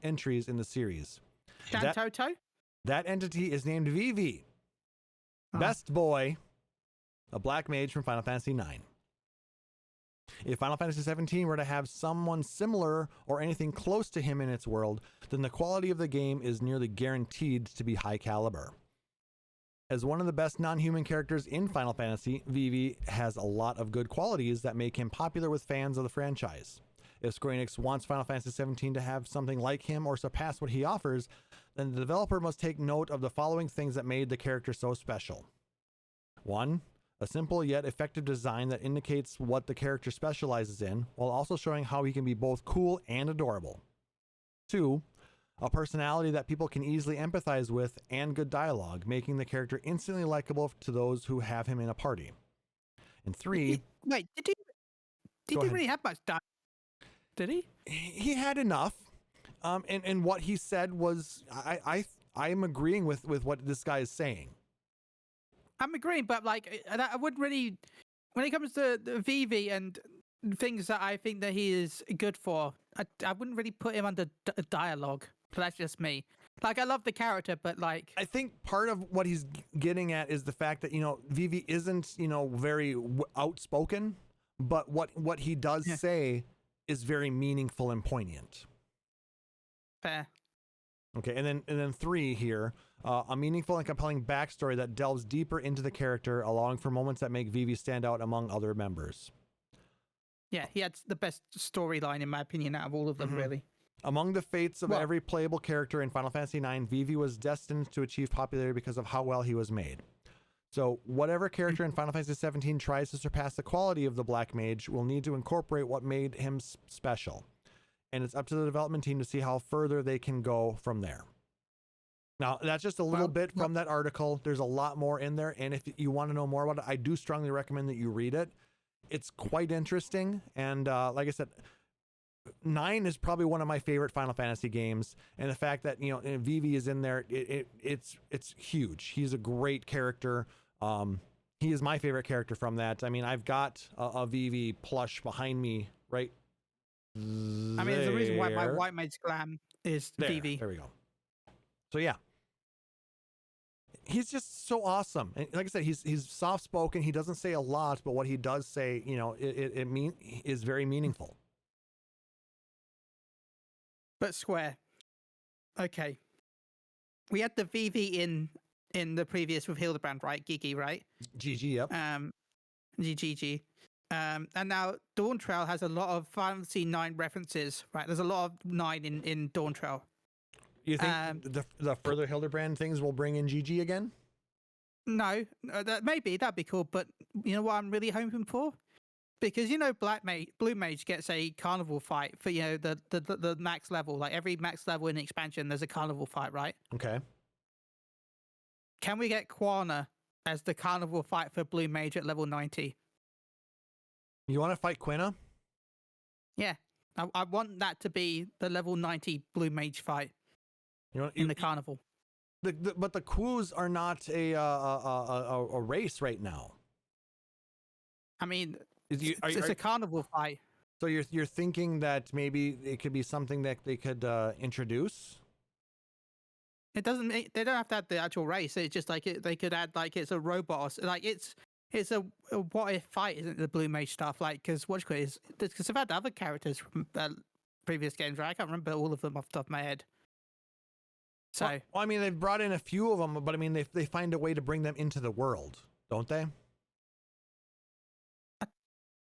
entries in the series. Shantoto? That entity is named Vivi. Best boy, a black mage from Final Fantasy IX. If Final Fantasy 17 were to have someone similar or anything close to him in its world, then the quality of the game is nearly guaranteed to be high caliber. As one of the best non-human characters in Final Fantasy, Vivi has a lot of good qualities that make him popular with fans of the franchise. If Square Enix wants Final Fantasy 17 to have something like him or surpass what he offers, then the developer must take note of the following things that made the character so special. 1. A simple yet effective design that indicates what the character specializes in, while also showing how he can be both cool and adorable. 2. A personality that people can easily empathize with and good dialogue, making the character instantly likable to those who have him in a party. And 3... Wait, did he really have much dialogue? Did he? He had enough. And what he said was, I'm agreeing with what this guy is saying. I'm agreeing, but like, I wouldn't really, when it comes to the VV and things that I think that he is good for, I wouldn't really put him under dialogue. But that's just me. Like, I love the character, but like, I think part of what he's getting at is the fact that, VV isn't, very outspoken, but what he does say is very meaningful and poignant. Fair. Okay, and then 3 here, a meaningful and compelling backstory that delves deeper into the character, allowing for moments that make Vivi stand out among other members. Yeah, he had the best storyline, in my opinion, out of all of them, really. Among the fates of every playable character in Final Fantasy IX, Vivi was destined to achieve popularity because of how well he was made. So whatever character in Final Fantasy 17 tries to surpass the quality of the Black Mage will need to incorporate what made him special. And it's up to the development team to see how further they can go from there. Now, that's just a little bit from that article. There's a lot more in there. And if you want to know more about it, I do strongly recommend that you read it. It's quite interesting. And like I said, 9 is probably one of my favorite Final Fantasy games. And the fact that, Vivi is in there, it's huge. He's a great character. He is my favorite character from that. I mean, I've got a Vivi plush behind me, right? I mean, there's a reason why my White Mage Glam is Vivi. There we go. So yeah, he's just so awesome. And like I said, he's soft spoken. He doesn't say a lot, but what he does say, it is very meaningful. But Square, okay, we had the VV in the previous with Hildebrand, right? Gigi, right? GG, yep. GGG. And now Dawn Trail has a lot of Final Fantasy 9 references, right? There's a lot of 9 in Dawn Trail. You think the further Hildebrand things will bring in GG again? No, that'd be cool. But you know what I'm really hoping for? Because Blue Mage gets a carnival fight for the max level. Like every max level in the expansion, there's a carnival fight, right? Okay. Can we get Quana as the carnival fight for Blue Mage at level 90? You want to fight Quina? Yeah, I want that to be the level 90 Blue Mage fight in the carnival. But the Quos are not a race right now. I mean, it's a carnival fight. So you're thinking that maybe it could be something that they could introduce? It doesn't. They don't have to add the actual race. It's just like they could add like it's a robot. Like it's a what if fight, isn't it, the Blue Mage stuff? Like because they've had other characters from previous games, right? I can't remember all of them off the top of my head. So well, I mean, they've brought in a few of them, but I mean, they find a way to bring them into the world, don't they?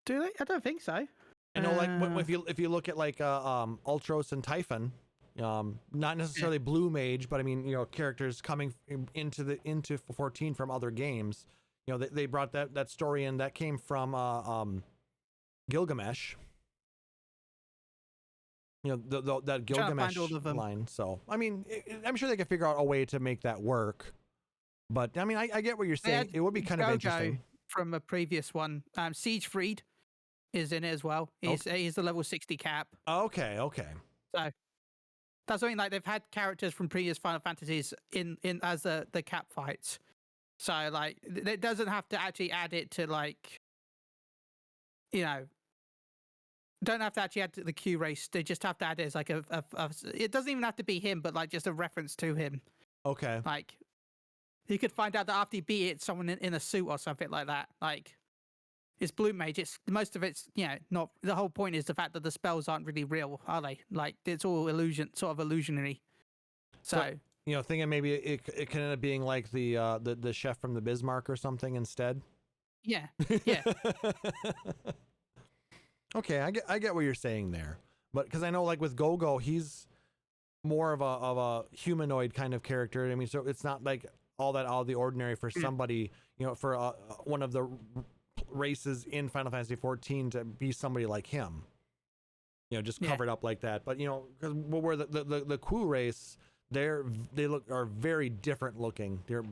Do they? I don't think so. I know, like if you look at like Ultros and Typhon, not necessarily Blue Mage, but I mean, characters coming into 14 from other games. They brought that story in that came from Gilgamesh. That Gilgamesh line. So I mean, I'm sure they can figure out a way to make that work. But I mean, I get what you're saying. It would be kind of interesting. From a previous one, Siegfried is in it as well. He's the level 60 cap. Okay. So that's something like they've had characters from previous Final Fantasies in as the cap fights. So like it doesn't have to actually add it to like, don't have to actually add to the Q race. They just have to add it as like it doesn't even have to be him, but like just a reference to him. Okay. Like you could find out that after he beat it, someone in a suit or something like that. Like it's Blue Mage. It's most of it's not. The whole point is the fact that the spells aren't really real, are they? Like it's all sort of illusionary. So thinking maybe it can end up being like the chef from the Bismarck or something instead. Yeah. Okay, I get what you're saying there, but because I know like with Go-Go, he's more of a humanoid kind of character. I mean, so it's not like all that out of the ordinary for somebody, for one of the races in Final Fantasy 14 to be somebody like him, just covered up like that. But because where the Ku race, are very different looking. They're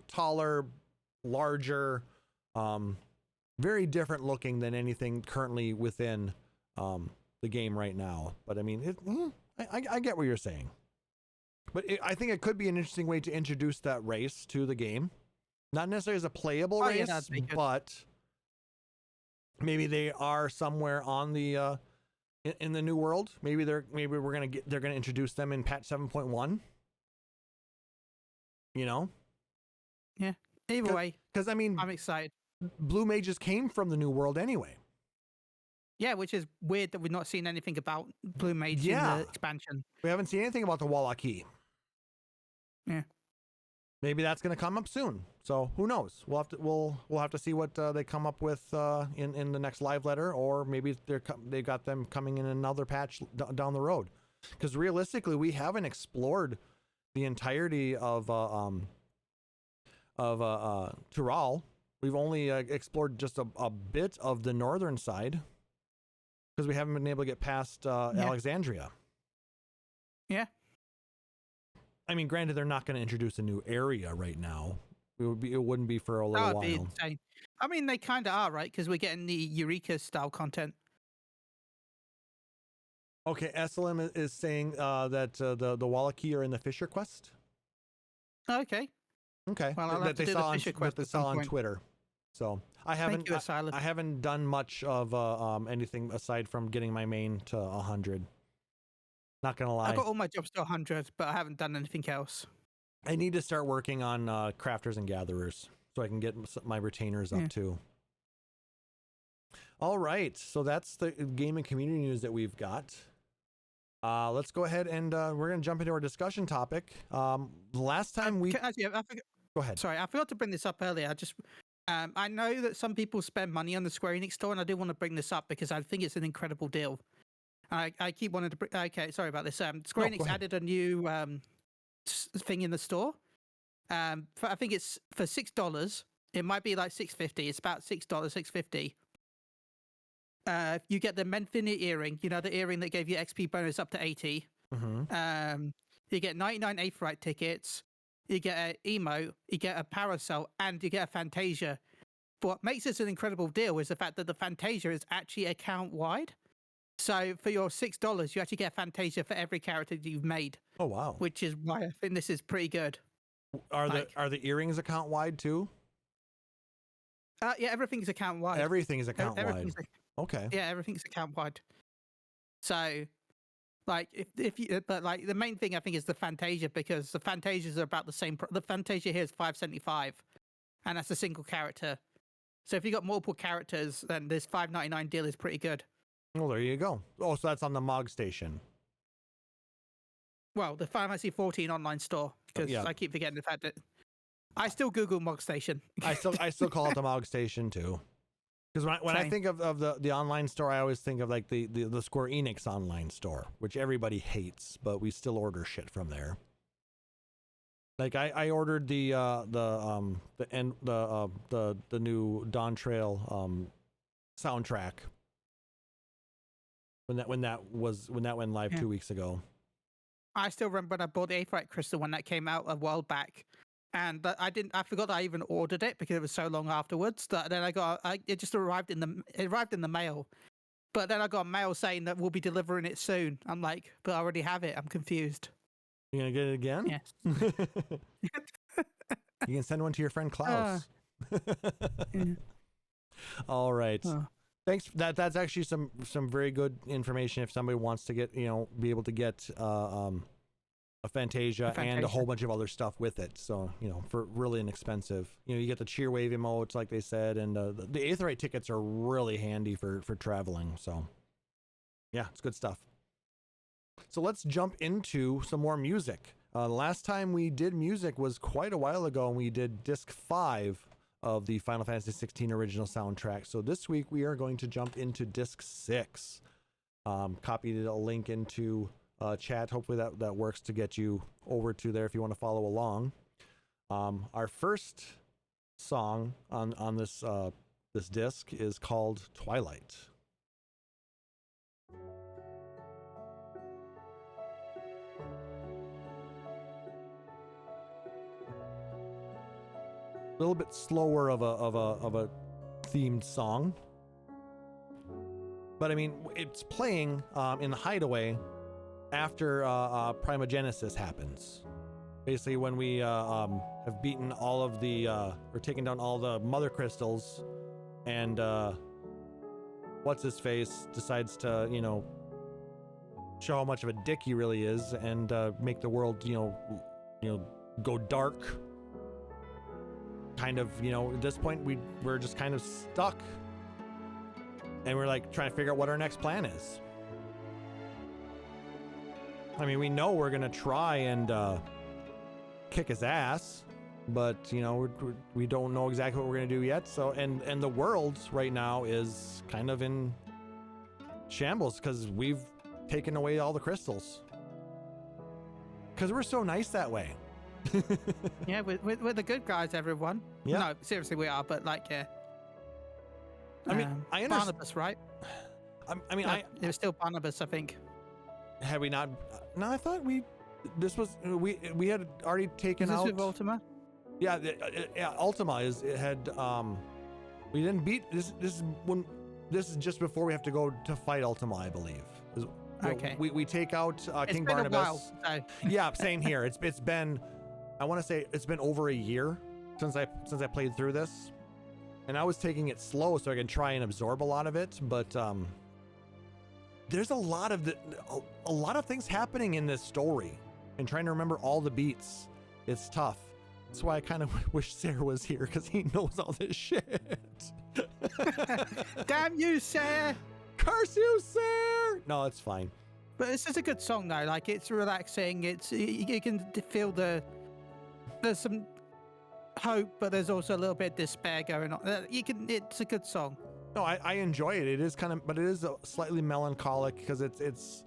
taller, larger, very different looking than anything currently within the game right now. But I mean, I get what you're saying. But I think it could be an interesting way to introduce that race to the game. Not necessarily as a playable race, but maybe they are somewhere on the in the new world. Maybe they're gonna introduce them in patch 7.1. Yeah. Either way, because I mean, I'm excited. Blue Mages came from the new world anyway. Yeah, which is weird that we've not seen anything about Blue Mage in the expansion. We haven't seen anything about the Wallachie. Yeah. Maybe that's going to come up soon. So who knows? We'll have to see what they come up with in the next live letter, or maybe they got them coming in another patch down the road. Because realistically, we haven't explored the entirety of Tural. We've only explored just a bit of the northern side because we haven't been able to get past Alexandria. Yeah. I mean, granted, they're not going to introduce a new area right now. It wouldn't be for a little while. Be insane. I mean, they kind of are, right? Because we're getting the Eureka style content. Okay, SLM is saying that the Wallachie are in the Fisher Quest. Okay. Okay. Well, that they saw on Twitter. So I haven't done much of anything aside from getting my main to 100. Not gonna lie. I got all my jobs to 100, but I haven't done anything else. I need to start working on crafters and gatherers so I can get my retainers up too. All right, so that's the game and community news that we've got. Let's go ahead and we're gonna jump into our discussion topic. The last time I forgot. Go ahead. Sorry, I forgot to bring this up earlier. I know that some people spend money on the Square Enix store, and I do want to bring this up because I think it's an incredible deal. I keep wanting to. Okay, sorry about this. Square Enix added a new thing in the store. I think it's for $6. It might be like $6.50. It's about $6, $6.50. You get the Menfinite earring. The earring that gave you XP bonus up to 80. Mm-hmm. You get 99 Aetheryte tickets. You get an emote. You get a Parasol, and you get a Fantasia. But what makes this an incredible deal is the fact that the Fantasia is actually account wide. So for your $6, you actually get a Fantasia for every character you've made. Oh wow! Which is why I think this is pretty good. Are the earrings account wide too? Yeah, everything's account wide. Everything's account wide. Okay. Yeah, everything's account wide. So, like, but the main thing I think is the Fantasia, because the Fantasias are about the same. The Fantasia here is $5.75, and that's a single character. So if you got multiple characters, then this $5.99 deal is pretty good. Well, there you go. Oh, so that's on the Mog Station. Well, the Final Fantasy 14 online store, because I keep forgetting the fact that I still Google Mog Station. I still call it the Mog Station too, because when I think of the online store, I always think of like the Square Enix online store, which everybody hates, but we still order shit from there. Like I ordered the new Dawn Trail soundtrack when that went live 2 weeks ago. I still remember when I bought the Aetheryte Crystal when that came out a while back, and I forgot that I even ordered it because it was so long afterwards that then it just arrived in the mail. But then I got a mail saying that we'll be delivering it soon. I'm like, but I already have it. I'm confused. You gonna get it again? Yes. You can send one to your friend Klauss. All right. Thanks. That's actually some very good information if somebody wants to get be able to get a Fantasia and a whole bunch of other stuff with it. So for really inexpensive. You get the Cheerwave emotes like they said, and the Aetheryte tickets are really handy for traveling. So yeah, it's good stuff. So let's jump into some more music. Last time we did music was quite a while ago, and we did disc 5 of the Final Fantasy 16 original soundtrack. So this week we are going to jump into disc 6. Copied a link into chat. Hopefully that works to get you over to there if you want to follow along. Our first song on this this disc is called Twilight. A little bit slower of a themed song, but I mean it's playing in the Hideaway after Primogenesis happens. Basically, when we have beaten all of the or taken down all the mother crystals, and what's his face decides to show how much of a dick he really is and make the world go dark. Kind of, at this point we're just kind of stuck, and we're like trying to figure out what our next plan is. I mean, we know we're gonna try and kick his ass, but we don't know exactly what we're gonna do yet. So and the world right now is kind of in shambles because we've taken away all the crystals because we're so nice that way. Yeah, we're the good guys, everyone. Yeah. No, seriously, we are. But yeah. I mean, I understand. Barnabas, right? I mean, it was still Barnabas, I think. Had we not? No, I thought we had already taken out. Is this with Ultima? Yeah, Ultima had. We didn't beat this. This is just before we have to go to fight Ultima, I believe. Okay. We take out King been Barnabas. A while, so. Yeah, same here. It's been. I want to say it's been over a year since I played through this, and I was taking it slow so I can try and absorb a lot of it. But there's a lot of things happening in this story, and trying to remember all the beats, it's tough. That's why I kind of wish Sarah was here because he knows all this shit. Damn you, Sarah! Curse you, Sarah! No, it's fine. But this is a good song though. Like, it's relaxing. You can feel there's some hope, but there's also a little bit of despair going on. It's a good song. No, I enjoy it. It is but it is slightly melancholic because it's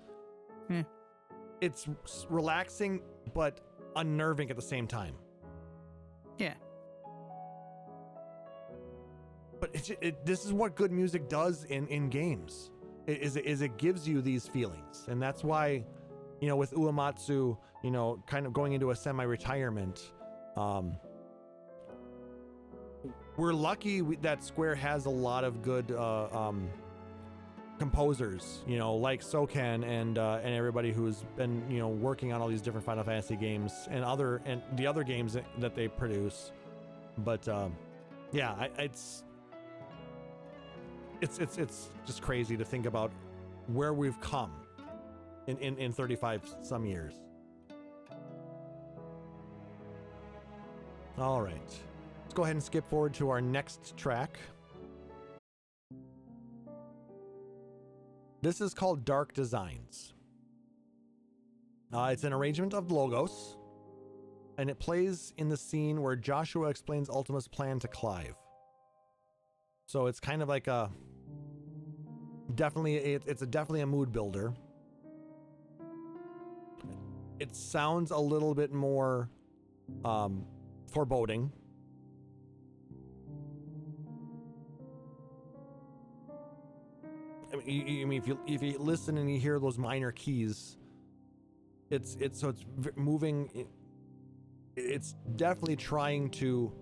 relaxing but unnerving at the same time. Yeah. But this is what good music does in games. It gives you these feelings, and that's why, with Uematsu, kind of going into a semi-retirement. We're lucky that Square has a lot of good composers, like Soken and everybody who's been working on all these different Final Fantasy games and the other games that they produce. But yeah, it's just crazy to think about where we've come in 35 some years. All right, let's go ahead and skip forward to our next track. This is called Dark Designs. It's an arrangement of Logos, and it plays in the scene where Joshua explains Ultima's plan to Clive. So it's kind of like it's definitely a mood builder. It sounds a little bit more foreboding. I mean, if you listen and you hear those minor keys, it's moving. It's definitely trying to.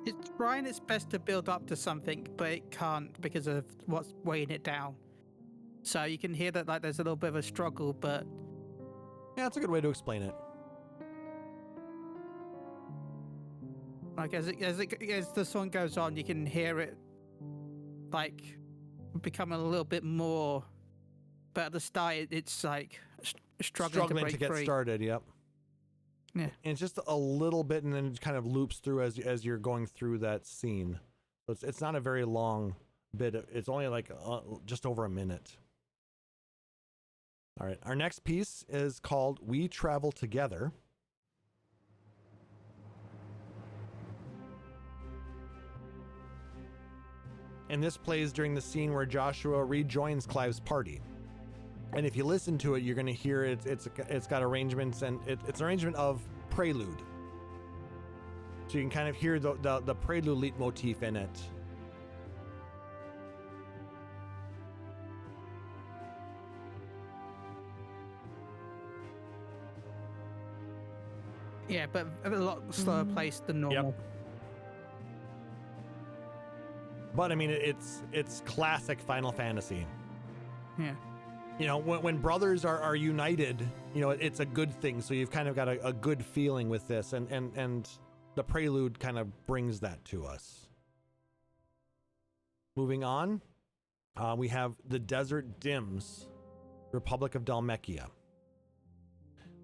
It's trying its best to build up to something, but it can't because of what's weighing it down. So you can hear that there's a little bit of a struggle, but yeah, that's a good way to explain it. Like as the song goes on, you can hear it becoming a little bit more. But at the start, it's like struggling to get free. Started. Yep. Yeah. And it's just a little bit, and then it kind of loops through as you're going through that scene. So it's not a very long bit. It's only just over a minute. All right. Our next piece is called "We Travel Together." And this plays during the scene where Joshua rejoins Clive's party. And if you listen to it, you're going to hear it's got arrangements, and it's an arrangement of prelude. So you can kind of hear the prelude leitmotif in it. Yeah, but a lot slower pace than normal. Yep. But I mean, it's classic Final Fantasy. Yeah. You know, when brothers are united, you know, it's a good thing. So you've kind of got a good feeling with this, and the prelude kind of brings that to us. Moving on, we have The Desert Dims, Republic of Dalmekia.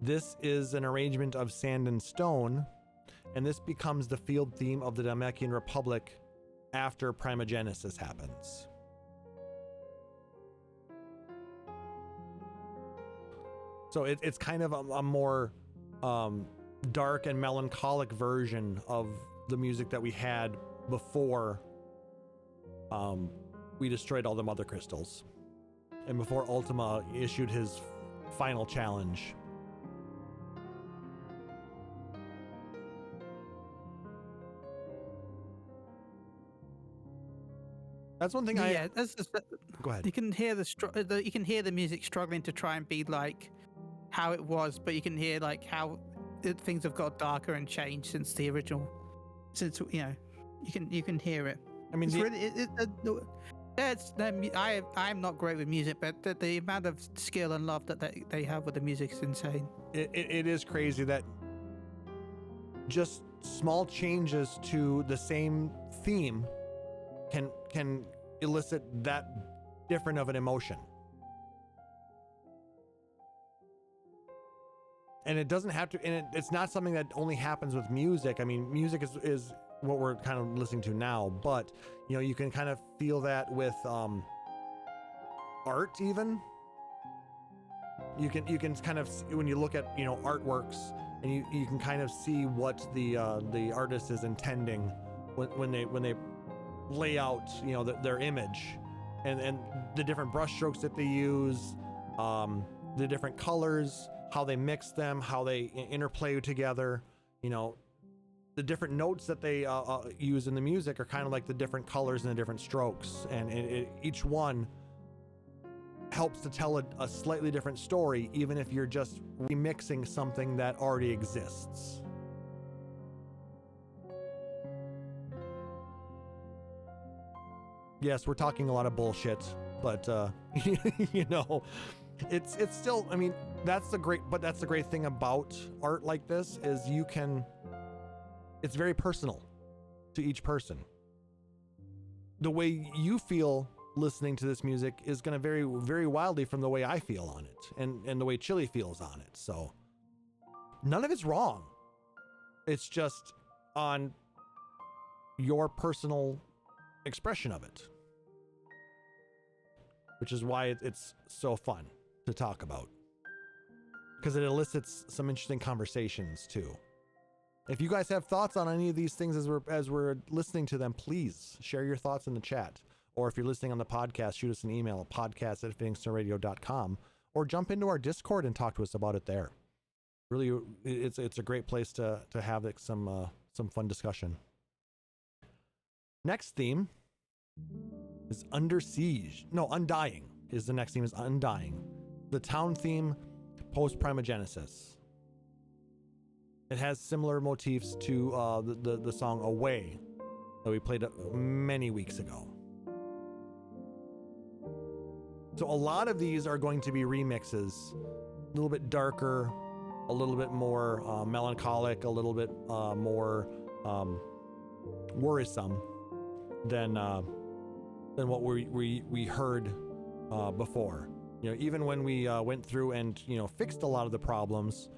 This is an arrangement of Sand and Stone, and this becomes the field theme of the Dalmekian Republic after Primogenesis happens. So it's kind of a more dark and melancholic version of the music that we had before we destroyed all the Mother Crystals, and before Ultima issued his final challenge. That's one thing that's just, Go ahead. you can hear you can hear the music struggling to try and be like how it was, but you can hear like how things have got darker and changed since the original. Since you can hear it. I mean, I'm not great with music, but the amount of skill and love that they have with the music is insane. It is crazy that just small changes to the same theme can elicit that different of an emotion. And it doesn't have to, and it's not something that only happens with music. I mean, music is what we're kind of listening to now, but you know, you can kind of feel that with art even. You can kind of, when you look at, you know, artworks, and you can kind of see what the artist is intending when they lay out, you know, their image, and the different brush strokes that they use, the different colors, how they mix them, how they interplay together. You know, the different notes that they use in the music are kind of like the different colors and the different strokes, and each one helps to tell a slightly different story, even if you're just remixing something that already exists. Yes, we're talking a lot of bullshit, but you know, it's still, I mean, that's the great thing about art like this is it's very personal to each person. The way you feel listening to this music is going to vary very wildly from the way I feel on it, and the way Chille feels on it. So none of it's wrong. It's just on your personal expression of it, which is why it's so fun to talk about, because it elicits some interesting conversations too. If you guys have thoughts on any of these things as we're listening to them, please share your thoughts in the chat. Or if you're listening on the podcast, shoot us an email at podcast@phoenixradio.com, or jump into our Discord and talk to us about it there. Really, it's a great place to have some fun discussion. Next theme is Under Siege. No, Undying is the next theme, is Undying. The town theme post Primogenesis. It has similar motifs to the song Away that we played many weeks ago. So a lot of these are going to be remixes, a little bit darker, a little bit more melancholic, a little bit more worrisome than what we heard before. You know, even when we went through and, you know, fixed a lot of the problems,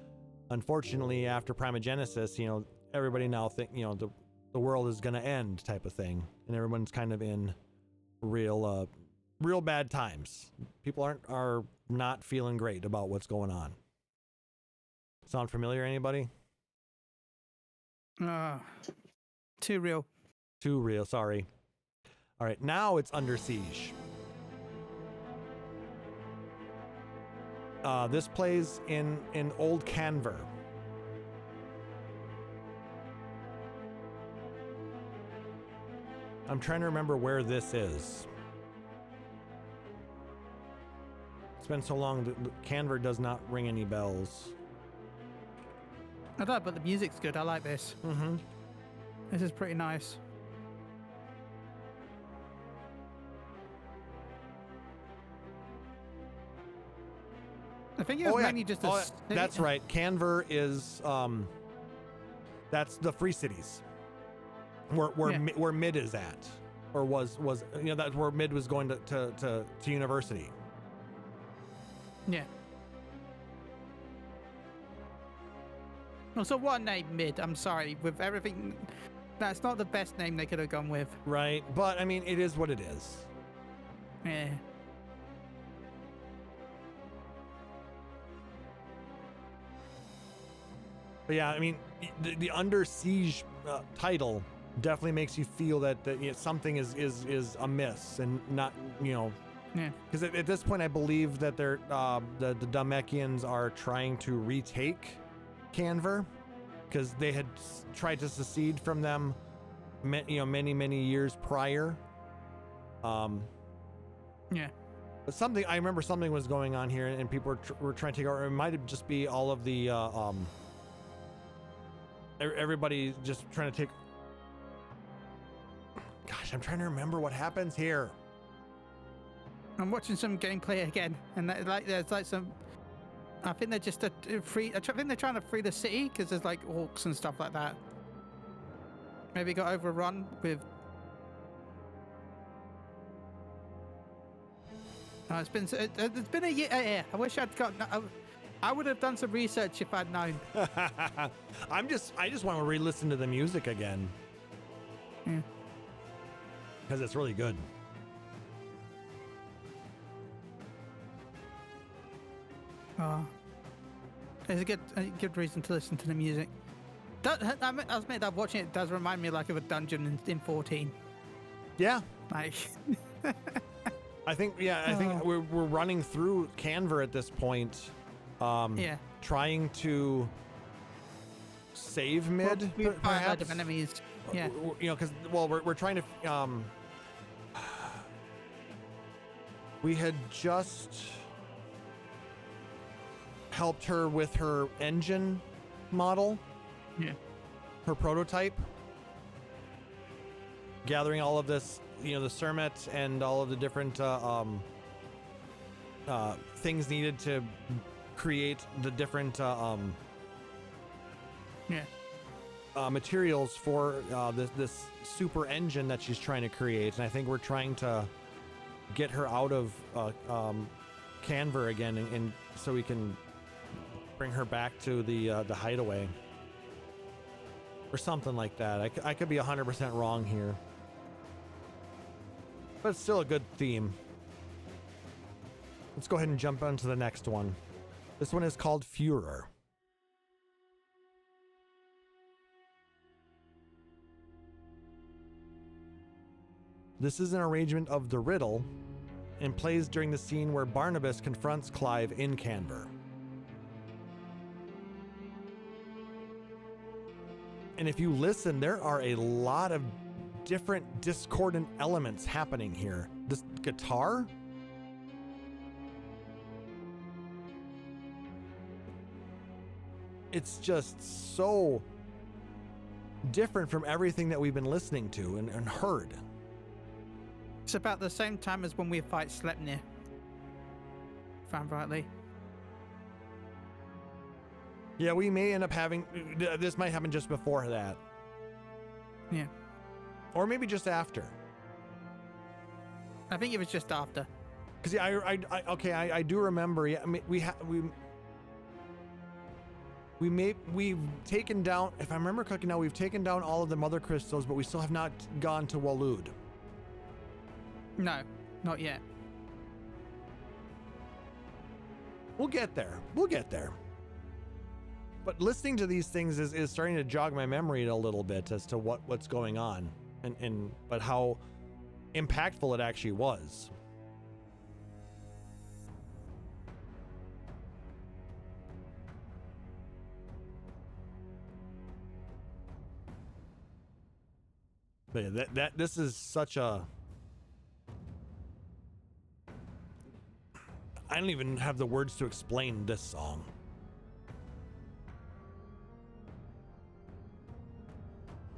unfortunately after Primogenesis, you know, everybody now think, you know, the world is going to end type of thing, and everyone's kind of in real bad times. People are not feeling great about what's going on. Sound familiar, anybody? Too real. Too real, sorry. All right, now it's under siege. This plays in Old Canver. I'm trying to remember where this is. It's been so long that Canver does not ring any bells. I don't know, but the music's good. I like this. Mm-hmm. This is pretty nice. I think it was mainly just a city. That's right. Canver is that's the Free Cities. Where Mid is at, or was that's where Mid was going to university. Yeah. Also, what name Mid? I'm sorry, with everything, that's not the best name they could have gone with. Right, but I mean, it is what it is. Yeah. But yeah, I mean, the Under Siege title definitely makes you feel that something is amiss and not, Yeah. Because at this point, I believe that they're the Damekians are trying to retake Canver, because they had tried to secede from them, many years prior. Yeah. But I remember something was going on here, and people were trying to take over. It might just be all of the everybody just trying to take. Gosh, I'm trying to remember what happens here. I'm watching some gameplay again, and there's like some. I think they're just I think they're trying to free the city because there's like orcs and stuff like that. Maybe got overrun with. It's been a year. Yeah, I wish I'd got. I would have done some research if I'd known. I just want to re-listen to the music again. Yeah. Because it's really good. There's a good reason to listen to the music. I was admit that watching it does remind me like of a dungeon in 14. Yeah. Like. I think we're running through Canver at this point. Yeah. Trying to save Mid, we find a lot perhaps. of enemies. Yeah. Because we're trying to. We had just helped her with her engine model. Yeah. Her prototype. Gathering all of this, the Sermet and all of the different things needed to create the different materials for this super engine that she's trying to create. And I think we're trying to get her out of Canver again, and so we can bring her back to the hideaway or something like that. I could be 100% wrong here, but it's still a good theme. Let's go ahead and jump on to the next one. This one is called Führer. This is an arrangement of the riddle and plays during the scene where Barnabas confronts Clive in Canver. And if you listen, there are a lot of different discordant elements happening here. This guitar, it's just so different from everything that we've been listening to and heard. It's about the same time as when we fight Sleipnir. If I'm rightly. Yeah, we may end up having... This might happen just before that. Yeah. Or maybe just after. I think it was just after. Because yeah, I do remember. Yeah, I mean, we've taken down, if I remember correctly now, we've taken down all of the mother crystals, but we still have not gone to Walud. No, not yet. We'll get there. But listening to these things is starting to jog my memory a little bit as to what's going on, but how impactful it actually was. But yeah, this is such a, I don't even have the words to explain this song.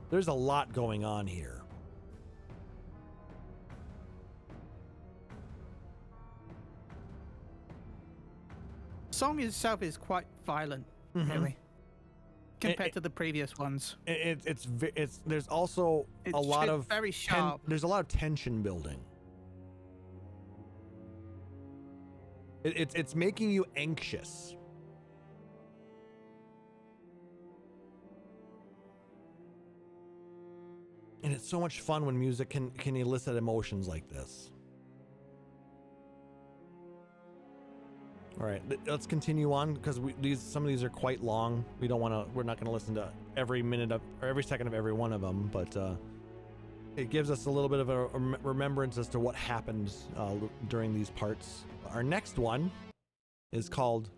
There's a lot going on here. The song itself is quite violent, really, compared to the previous ones. It's there's also a lot of very sharp. There's a lot of tension building. It's making you anxious. And it's so much fun when music can elicit emotions like this. All right, let's continue on because some of these are quite long. We're not going to listen to every minute of or every second of every one of them, but it gives us a little bit of a remembrance as to what happened during these parts. Our next one is called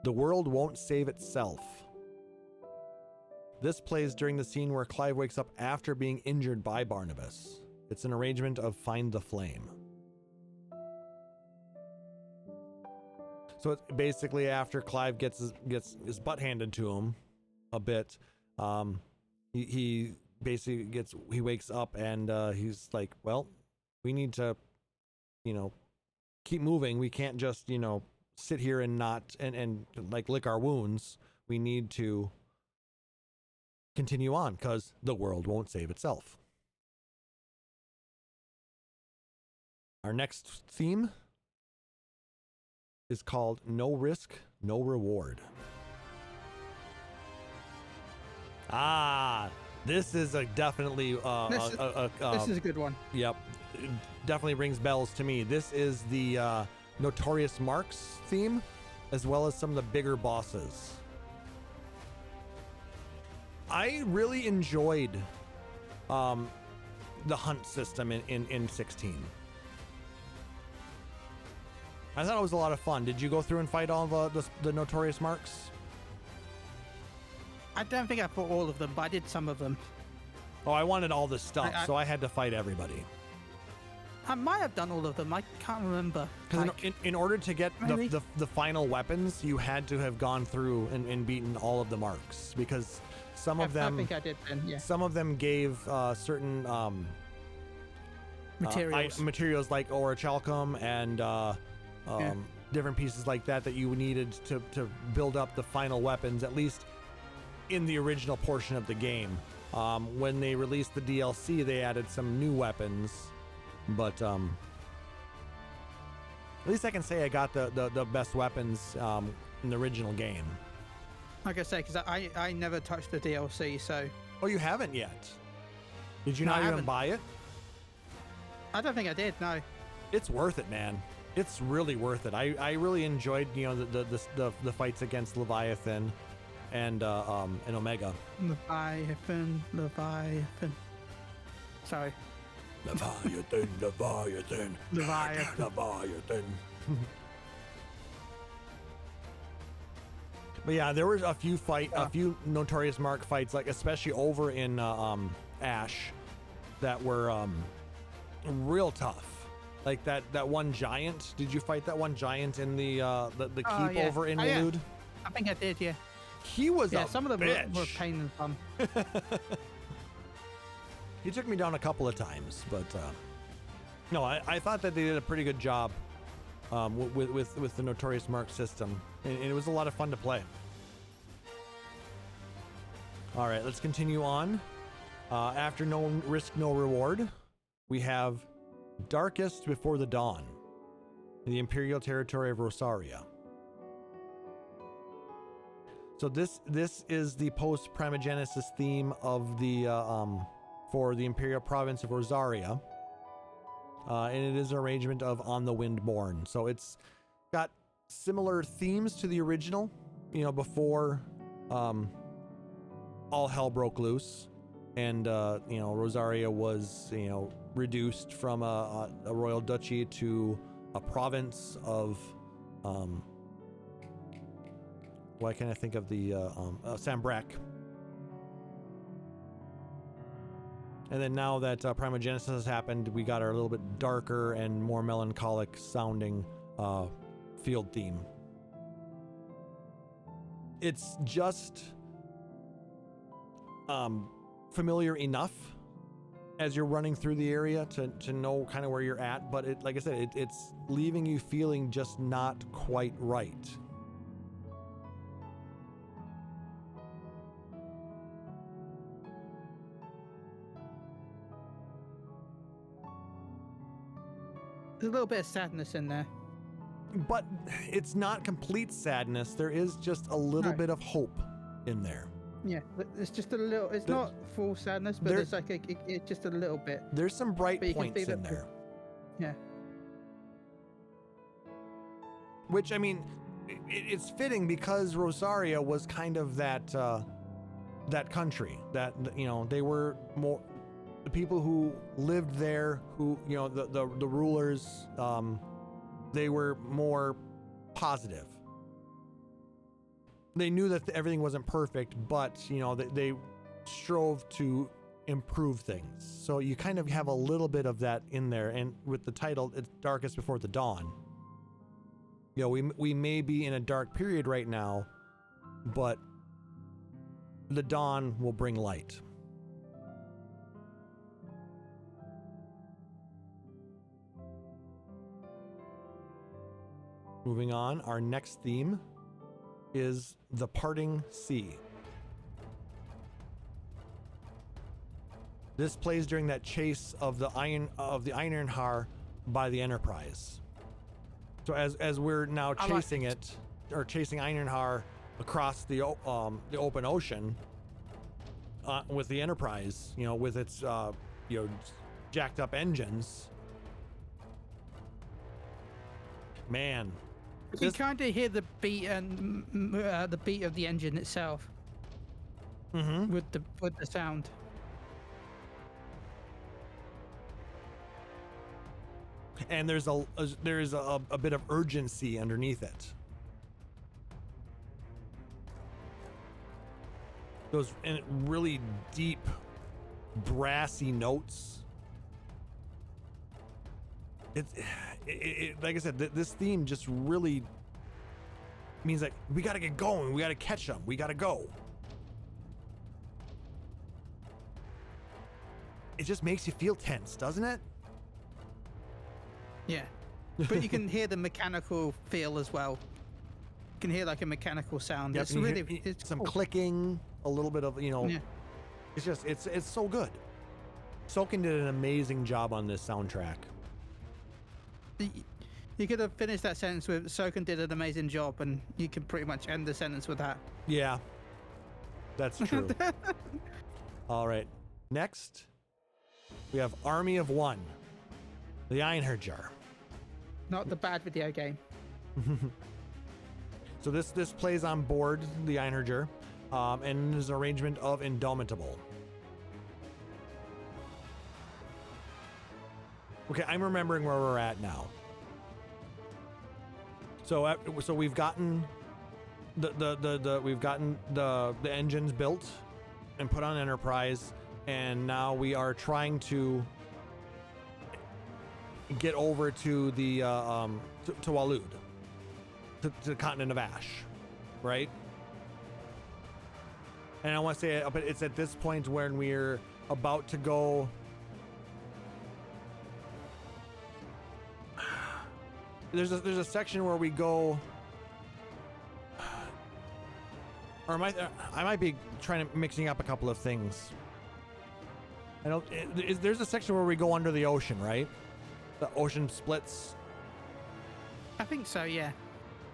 "The World Won't Save Itself." This plays during the scene where Clive wakes up after being injured by Barnabas. It's an arrangement of Find the Flame. So it's basically after Clive gets his butt handed to him a bit, he basically he wakes up and he's like, well, we need to, keep moving. We can't just, sit here and not and like lick our wounds. We need to continue on because the world won't save itself. Our next theme is called No Risk, No Reward. This is definitely this is a good one. Yep, it definitely rings bells to me. This is the Notorious Marks theme, as well as some of the bigger bosses. I really enjoyed the hunt system in 16. I thought it was a lot of fun. Did you go through and fight all the Notorious Marks? I don't think I fought all of them, but I did some of them. Oh, I wanted all the stuff, so I had to fight everybody. I might have done all of them. I can't remember. Because in order to get the final weapons, you had to have gone through and beaten all of the marks. Because some of them, I think I did then, yeah. Some of them gave certain materials like orichalcum and different pieces like that you needed to build up the final weapons, at least in the original portion of the game. When they released the DLC, they added some new weapons, but at least I can say I got the best weapons in the original game. Like I say, because I never touched the DLC, so... Oh, you haven't yet? Did you not even buy it? I don't think I did, no. It's worth it, man. It's really worth it. I really enjoyed, the fights against Leviathan and Omega. Leviathan. Sorry. Leviathan. But yeah, there was a few Notorious Mark fights, like especially over in Ash, that were real tough. Like that one giant. Did you fight that one giant in the keep over in Elude? Yeah. I think I did, yeah. He was some of them were pain in the bum. He took me down a couple of times, but no, I thought that they did a pretty good job with the Notorious Mark system, and it was a lot of fun to play. All right, let's continue on. After No Risk, No Reward, we have Darkest Before the Dawn in the Imperial territory of Rosaria. So this is the post-Primogenesis theme of the for the Imperial province of Rosaria, and it is an arrangement of On the Wind Born. So it's got similar themes to the original, before all hell broke loose, and Rosaria was reduced from a royal duchy to a province of why can't I think of the Sambrec. And then now that Primogenesis has happened, we got our little bit darker and more melancholic sounding field theme. It's just familiar enough as you're running through the area to know kind of where you're at, but like I said, it's leaving you feeling just not quite right. There's a little bit of sadness in there. But it's not complete sadness. There is just a little bit of hope in there. Yeah, it's just a little. It's not full sadness, but it's like it's just a little bit. There's some bright points in there. Yeah. Which, I mean, it's fitting because Rosaria was kind of that country that, you know, they were more the people who lived there, who, you know, the rulers, they were more positive. They knew that everything wasn't perfect, but, you know, they strove to improve things. So you kind of have a little bit of that in there. And with the title, it's Darkest Before the Dawn. You know, we may be in a dark period right now, but the dawn will bring light. Moving on, our next theme is The Parting Sea. This plays during that chase of the Einarnhar by the Enterprise. So as we're now chasing chasing Einarnhar across the open ocean with the Enterprise, you know, with its jacked up engines. Man, you kind of hear the beat and the beat of the engine itself. Mm-hmm. With the sound. And there's a bit of urgency underneath it. Those really deep, brassy notes. It's like I said, this theme just really means like we got to get going. We got to catch them. We got to go. It just makes you feel tense, doesn't it? Yeah, but you can hear the mechanical feel as well. You can hear like a mechanical sound. Yep, It's really it's some cool. Clicking, a little bit of, you know. Yeah. It's just it's so good. Soken did an amazing job on this soundtrack. You could have finished that sentence with Soken did an amazing job, and you can pretty much end the sentence with that. Yeah, that's true. All right, next we have Army of One, the Einherjar. Not the bad video game. So this plays on board the Einherjar, and is an arrangement of Indomitable. Okay, I'm remembering where we're at now. So we've gotten the engines built and put on Enterprise, and now we are trying to get over to the to Waloed, to the continent of Ash, right? And I want to say, but it's at this point when we're about to go. There's a section where we go, or I might be mixing up a couple of things. There's a section where we go under the ocean, right? The ocean splits. I think so, yeah.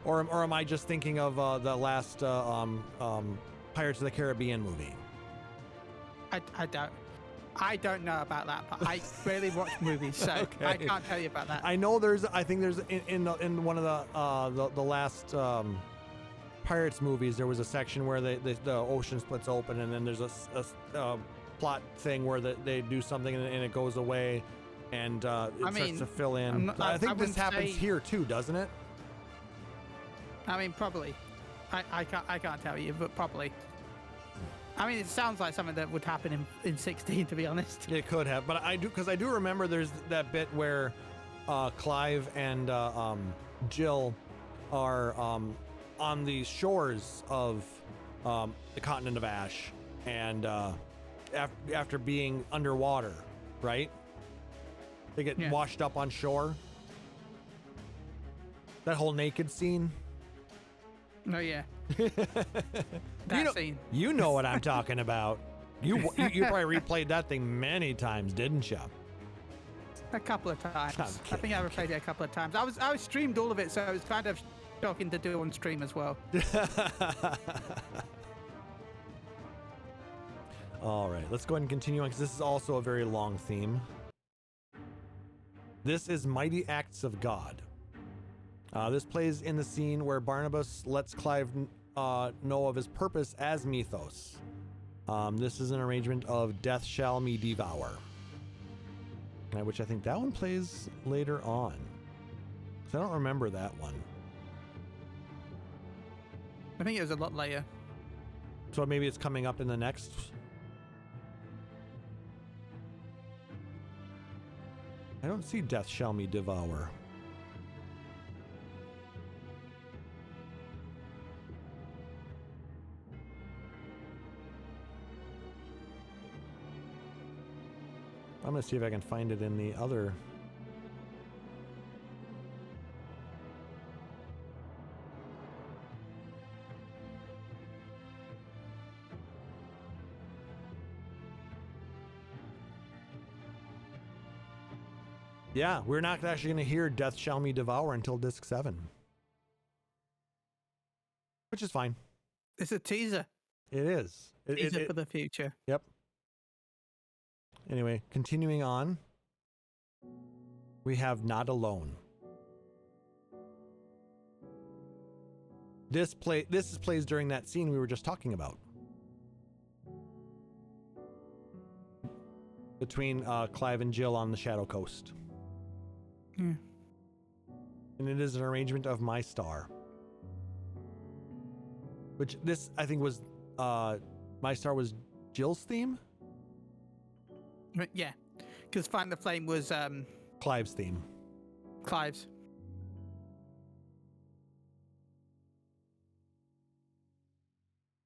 Or am I just thinking of the last Pirates of the Caribbean movie? I don't know about that, but I rarely watch movies, so Okay. I can't tell you about that. I know I think there's in one of the last Pirates movies, there was a section where the ocean splits open, and then there's a plot thing where they do something and it goes away, and it starts to fill in. I think this happens here too, doesn't it? I mean, probably. I can't tell you, but probably. I mean, it sounds like something that would happen in 16, to be honest. It could have, but I do remember there's that bit where Clive and Jill are on the shores of the continent of Ash, and after being underwater, right? They get washed up on shore. That whole naked scene. Oh yeah. Scene. You know what I'm talking about. You probably replayed that thing many times, didn't you? A couple of times. I think I replayed it a couple of times. I was streamed all of it, so it was kind of shocking to do on stream as well. All right, let's go ahead and continue on because this is also a very long theme. This is Mighty Acts of God. This plays in the scene where Barnabas lets Clive know of his purpose as Mythos. This is an arrangement of Death Shall Me Devour, which I think that one plays later on. So I don't remember that one. I think it was a lot later. So maybe it's coming up in the next. I don't see Death Shall Me Devour. I'm going to see if I can find it in the other. Yeah, we're not actually going to hear Death Shall Me Devour until disc 7. Which is fine. It's a teaser. It is. Teaser for the future. Yep. Anyway, continuing on, we have Not Alone. This plays during that scene we were just talking about. Between Clive and Jill on the Shadow Coast. Yeah. And it is an arrangement of My Star. Which this, I think, was My Star was Jill's theme? Yeah, because Find the Flame was Clive's theme. Clive's.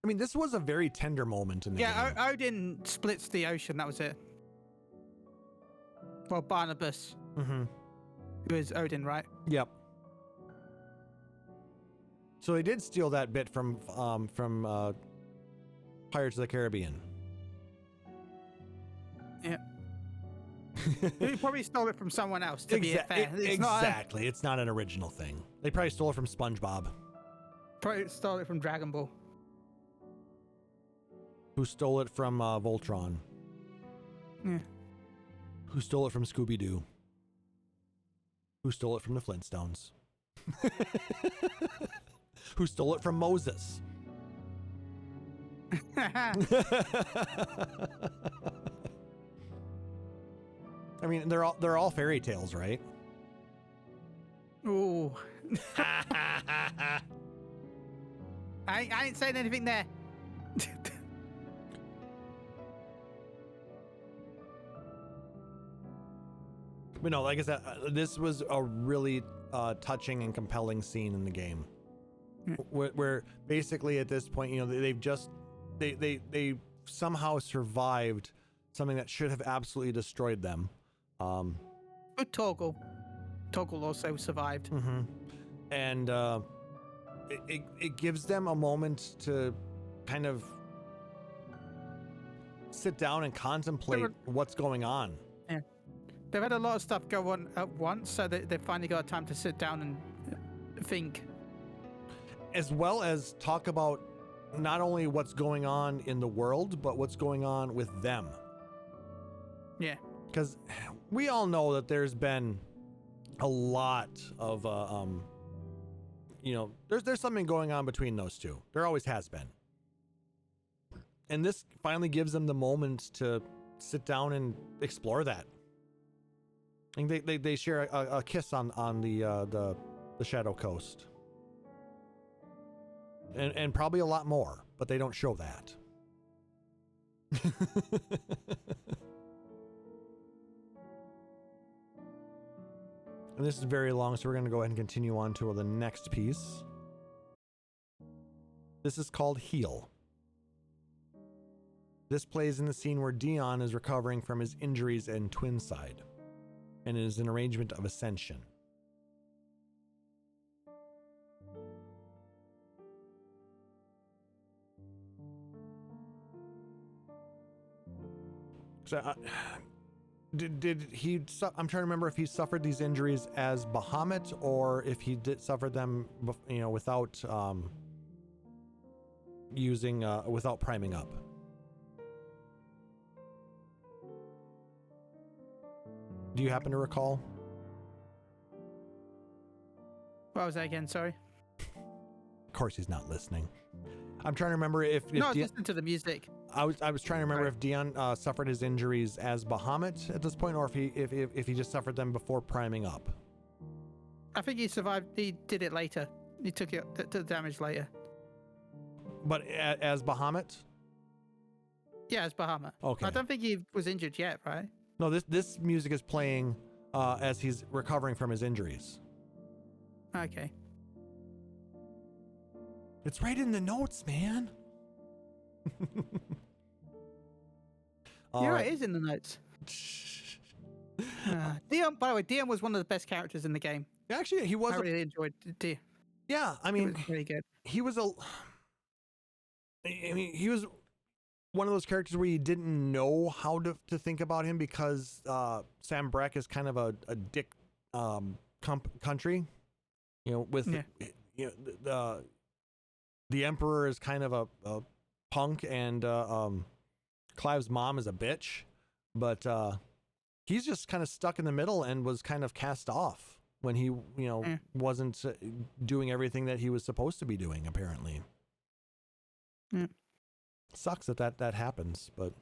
I mean, this was a very tender moment in the game. Odin splits the ocean. That was it. Well, Barnabas. Mm-hmm. It was Odin, right? Yep. So they did steal that bit from Pirates of the Caribbean. Yeah. They probably stole it from someone else, to be fair. Exactly. It's not an original thing. They probably stole it from SpongeBob. Probably stole it from Dragon Ball. Who stole it from Voltron. Yeah. Who stole it from Scooby-Doo. Who stole it from the Flintstones. Who stole it from Moses. I mean, they're all fairy tales, right? Ooh. I ain't saying anything there. But no, like I said, this was a really touching and compelling scene in the game, where basically at this point, you know, they somehow survived something that should have absolutely destroyed them. But Torgal also survived. Mm-hmm. And it gives them a moment to kind of sit down and contemplate what's going on. Yeah. They've had a lot of stuff go on at once, so they finally got time to sit down and think. As well as talk about not only what's going on in the world, but what's going on with them. Yeah. Because we all know that there's been a lot of, you know, there's something going on between those two. There always has been. And this finally gives them the moment to sit down and explore that. And they share a kiss on the Shadow Coast. And probably a lot more, but they don't show that. And this is very long, so we're going to go ahead and continue on to the next piece. This is called Heal. This plays in the scene where Dion is recovering from his injuries in Twinside, and it is an arrangement of Ascension. So, did he? I'm trying to remember if he suffered these injuries as Bahamut or if he did suffer them, without without priming up. Do you happen to recall? What was that again? Sorry. Of course, he's not listening. I'm trying to remember if no, listen to the music. I was trying to remember if Dion suffered his injuries as Bahamut at this point, or if he just suffered them before priming up. I think he survived. He did it later. He took the damage later. But as Bahamut? Yeah, as Bahamut. Okay. I don't think he was injured yet, right? No, this music is playing as he's recovering from his injuries. Okay. It's right in the notes, man. Yeah, right. It is in the notes. Dion, by the way, Dion was one of the best characters in the game. Actually, he was. I really enjoyed Dion. Yeah, I mean, he was really good. He was he was one of those characters where you didn't know how to think about him because Sam Breck is kind of a dick country, with the Emperor is kind of a punk, and Clive's mom is a bitch, but he's just kind of stuck in the middle and was kind of cast off when he wasn't doing everything that he was supposed to be doing, apparently. Sucks that happens, but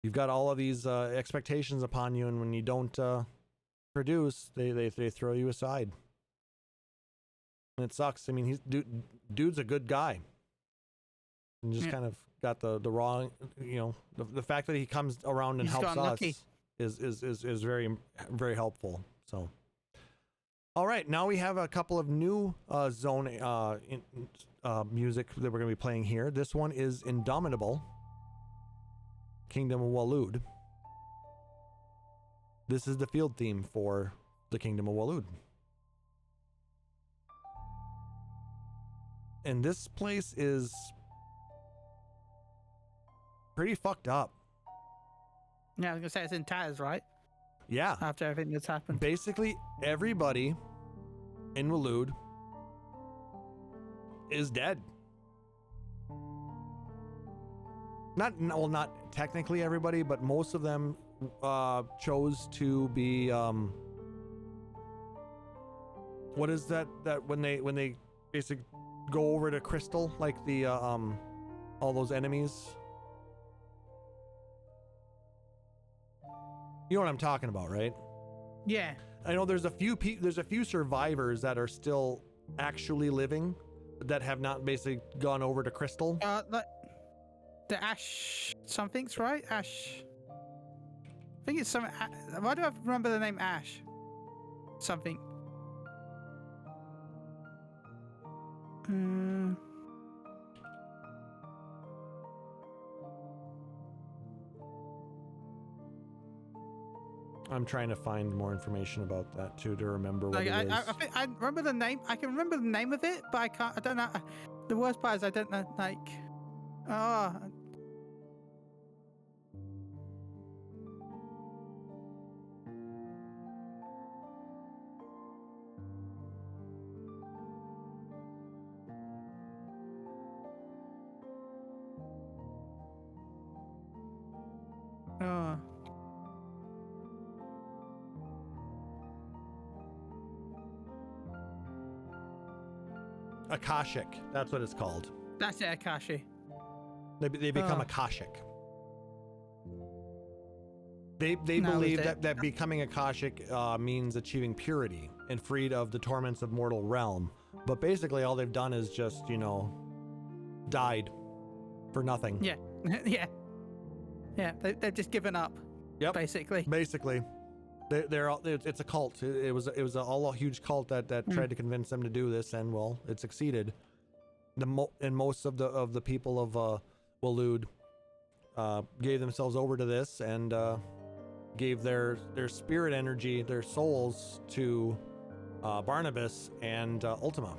you've got all of these expectations upon you, and when you don't produce, they throw you aside. And it sucks. I mean, dude's a good guy. And just kind of got the wrong, the fact that he comes around and helps us is very, very helpful. So, all right, now we have a couple of new zone music that we're going to be playing here. This one is Indomitable, Kingdom of Waloed. This is the field theme for the Kingdom of Waloed. And this place is pretty fucked up. Yeah, I was gonna say it's in tatters, right? Yeah. After everything that's happened. Basically, everybody in Waloed is dead. Not technically everybody, but most of them chose to be. What is that when they basically go over to Crystal, like the all those enemies? You know what I'm talking about, right? Yeah. I know there's a few survivors that are still actually living that have not basically gone over to Crystal. The Ash something's right? Ash. I think it's some. Why do I remember the name Ash? Something. I'm trying to find more information about that too to remember what it is. I remember the name. I can remember the name of it, but I can't. I don't know. The worst part is I don't know. Like, Akashic, that's what it's called. That's it, Akashi. They become Akashic. They No, believe is it? that becoming Akashic means achieving purity and freed of the torments of mortal realm. But basically all they've done is just, died for nothing. Yeah. Yeah. Yeah. They've just given up. Yep. Basically. It's a cult. It was a huge cult that tried to convince them to do this, and well, it succeeded. And most of the people of Waloed gave themselves over to this and gave their spirit energy, their souls to Barnabas and Ultima.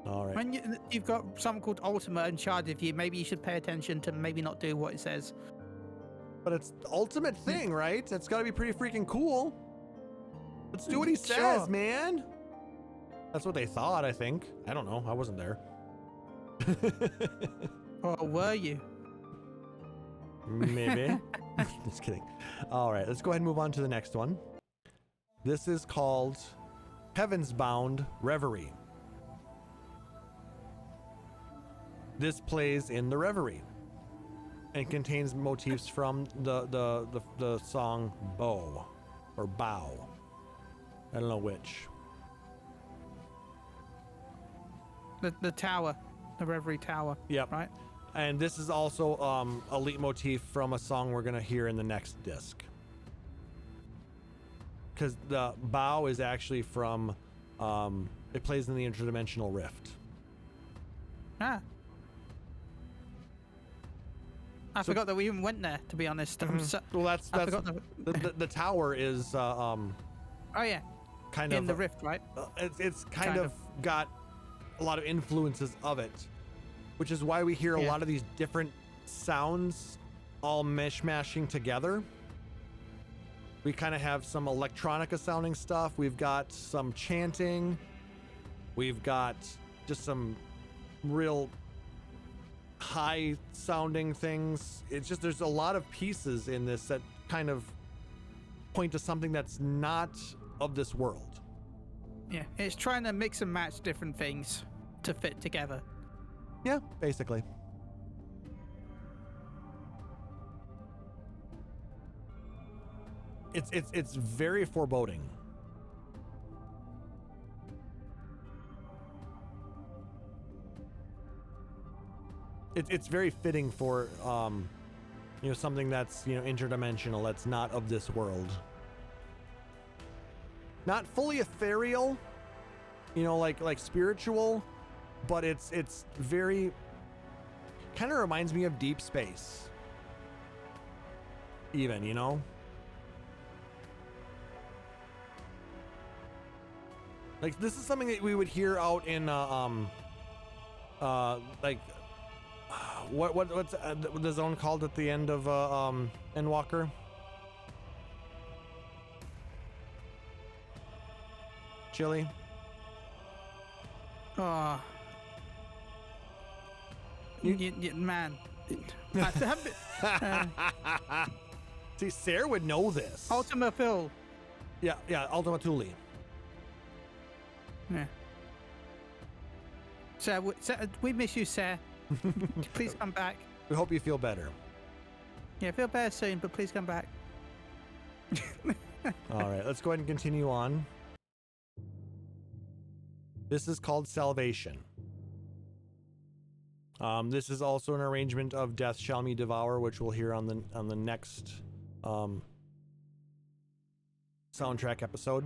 All right. When you've got someone called Ultima in charge of you, maybe you should pay attention to maybe not do what it says. But it's the ultimate thing, right? It's got to be pretty freaking cool. Let's do what he says, Sure. man. That's what they thought, I think. I don't know. I wasn't there. Or were you? Maybe. Just kidding. All right, let's go ahead and move on to the next one. This is called Heavens Bound Reverie. This plays in the Reverie and contains motifs from the song Bow or Bow. I don't know which. The tower, the Reverie Tower. Yep. Right. And this is also a leitmotif from a song we're gonna hear in the next disc. Because the Bow is actually from, it plays in the Interdimensional Rift. Ah. I forgot that we even went there, to be honest. Well, that's I forgot the tower is oh yeah, kind in of the rift, right? it's kind of got a lot of influences of it, which is why we hear a lot of these different sounds all mishmashing together. We kind of have some electronica sounding stuff. We've got some chanting. We've got just some real high sounding things. It's just there's a lot of pieces in this that kind of point to something that's not of this world. Yeah, it's trying to mix and match different things to fit together. Yeah, basically. It's very foreboding. It's very fitting for something that's interdimensional, that's not of this world. Not fully ethereal, like spiritual, but it's very kind of reminds me of Deep Space. Even, like this is something that we would hear out in what's the zone called at the end of Endwalker? Chille? Oh. Man. See, Sarah would know this. Ultima Phil. Yeah, Ultima Thule. Yeah. Sarah, we miss you, Sarah. Please come back. We hope you feel better. Yeah, feel better soon, but please come back. All right, let's go ahead and continue on. This is called Salvation. This is also an arrangement of Death Shall Me Devour, which we'll hear on the next soundtrack episode.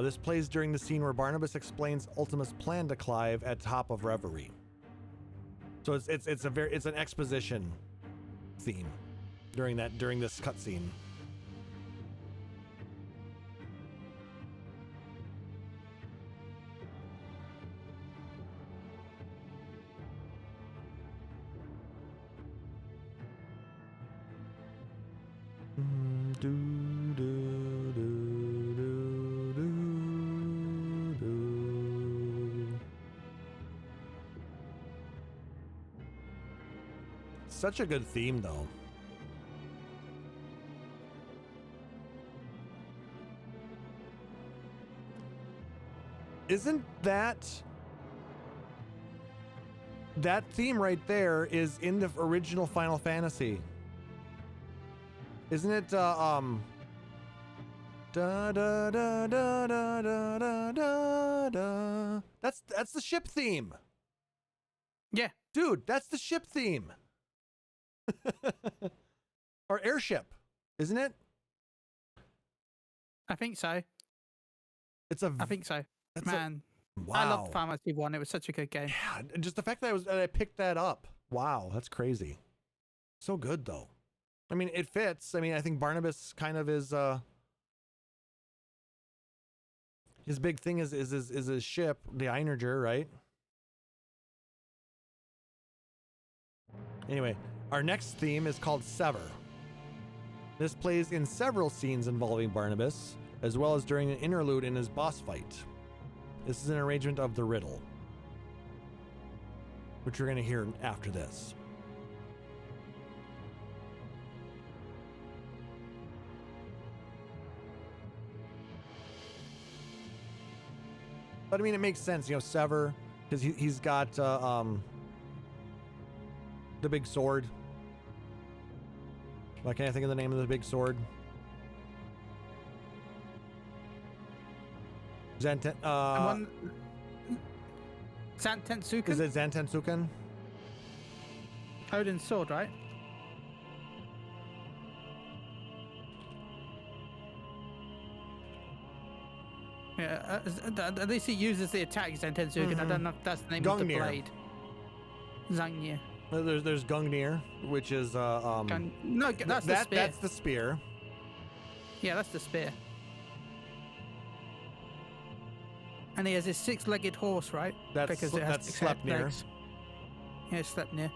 This plays during the scene where Barnabas explains Ultima's plan to Clive at top of Reverie. So it's an exposition theme during this cutscene. Such a good theme, though. Isn't that That theme right there is in the original Final Fantasy. Isn't it, da da da da da da da da da. That's the ship theme. Yeah. Dude, that's the ship theme. Or airship, isn't it? I think so. I think so. Man, wow. I loved Final Fantasy 1. It was such a good game. Yeah, just the fact that I picked that up. Wow, that's crazy. So good though. I mean, it fits. I mean, I think Barnabas kind of is his big thing is his ship, the Einerger, right? Anyway, our next theme is called Sever. This plays in several scenes involving Barnabas, as well as during an interlude in his boss fight. This is an arrangement of the riddle, which you're going to hear after this. But I mean, it makes sense, you know, Sever, because he's got the big sword. Why can't I think of the name of the big sword? Zantetsuken? Is it Zantetsuken? Odin's sword, right? Yeah, at least he uses the attack Zantetsuken. I don't know if that's the name of the blade. Zangnir. There's Gungnir, which is no, that's the spear. That's the spear. Yeah, that's the spear. And he has his six-legged horse, right? That's Sleipnir. Yeah, Sleipnir.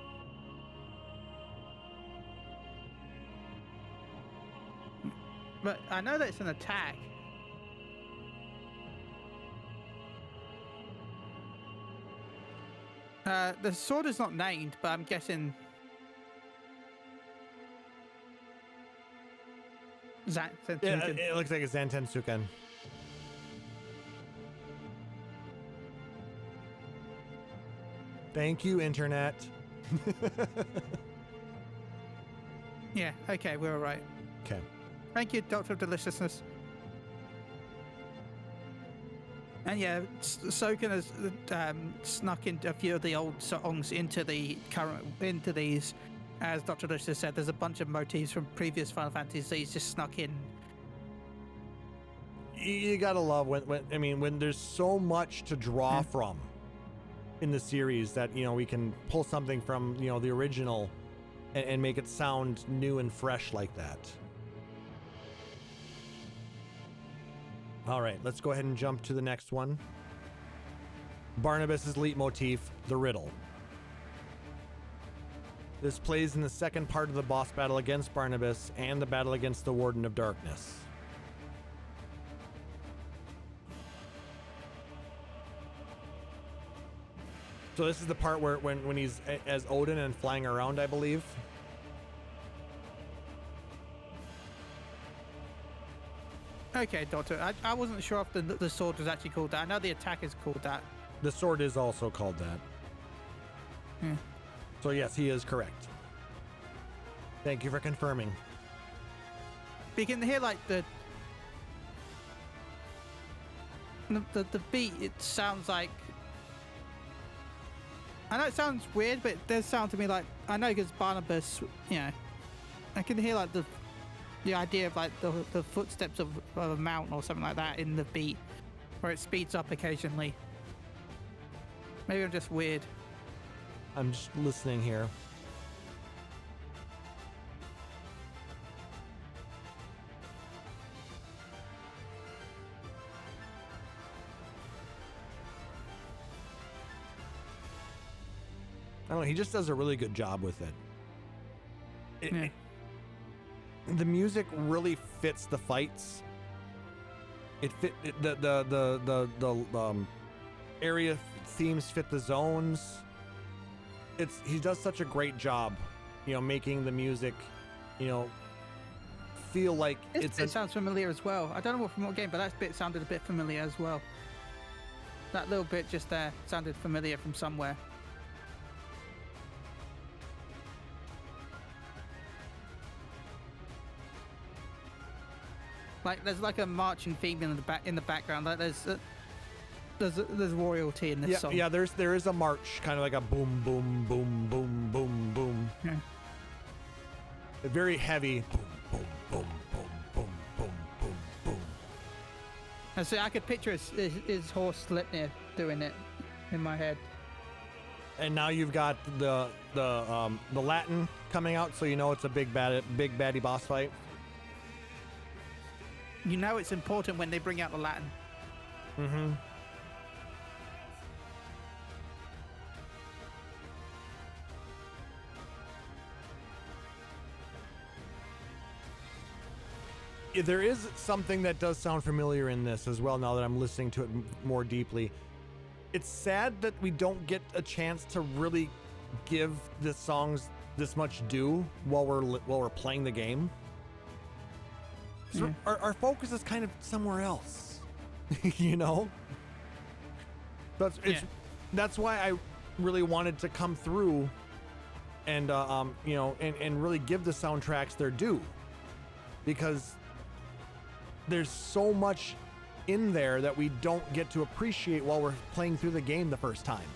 But I know that it's an attack. The sword is not named, but I'm guessing Zantetsuken. Yeah, it looks like a Zantetsuken. Thank you, Internet. Yeah, okay, we're all right. Okay. Thank you, Doctor of Deliciousness. And yeah, Soken has snuck in a few of the old songs into these. As Dr. Delicious said, there's a bunch of motifs from previous Final Fantasies that he's just snuck in. You gotta love when there's so much to draw from in the series that, you know, we can pull something from, you know, the original and make it sound new and fresh like that. All right, let's go ahead and jump to the next one. Barnabas's leitmotif, the riddle. This plays in the second part of the boss battle against Barnabas and the battle against the Warden of Darkness. So this is the part where when he's as Odin and flying around, I believe. Okay, Doctor. I wasn't sure if the sword was actually called that. I know the attack is called that. The sword is also called that. Yeah. So yes, he is correct. Thank you for confirming. But you can hear like the beat. It sounds like. I know it sounds weird, but it does sound to me like, I know because Barnabas, you know, I can hear like the idea of like the footsteps of a mountain or something like that in the beat, where it speeds up occasionally. Maybe I'm just weird. I'm just listening here. I don't know, he just does a really good job with it. The music really fits the fights. The area themes fit the zones. He does such a great job, you know, making the music, you know, feel like it sounds familiar as well. I don't know from what game, but that bit sounded a bit familiar as well. That little bit just there sounded familiar from somewhere. Like there's like a marching theme in the background. Like there's royalty in this song. Yeah, there is a march, kind of like a boom, boom, boom, boom, boom, boom. Yeah. A very heavy boom, boom, boom, boom, boom, boom, boom, boom. And so I could picture his horse Slipnir doing it in my head. And now you've got the Latin coming out, so you know it's a big baddie boss fight. You know it's important when they bring out the Latin. Mm-hmm. There is something that does sound familiar in this as well now that I'm listening to it more deeply. It's sad that we don't get a chance to really give the songs this much due while we're playing the game. So our focus is kind of somewhere else, you know. That's why I really wanted to come through and and really give the soundtracks their due, because there's so much in there that we don't get to appreciate while we're playing through the game the first time.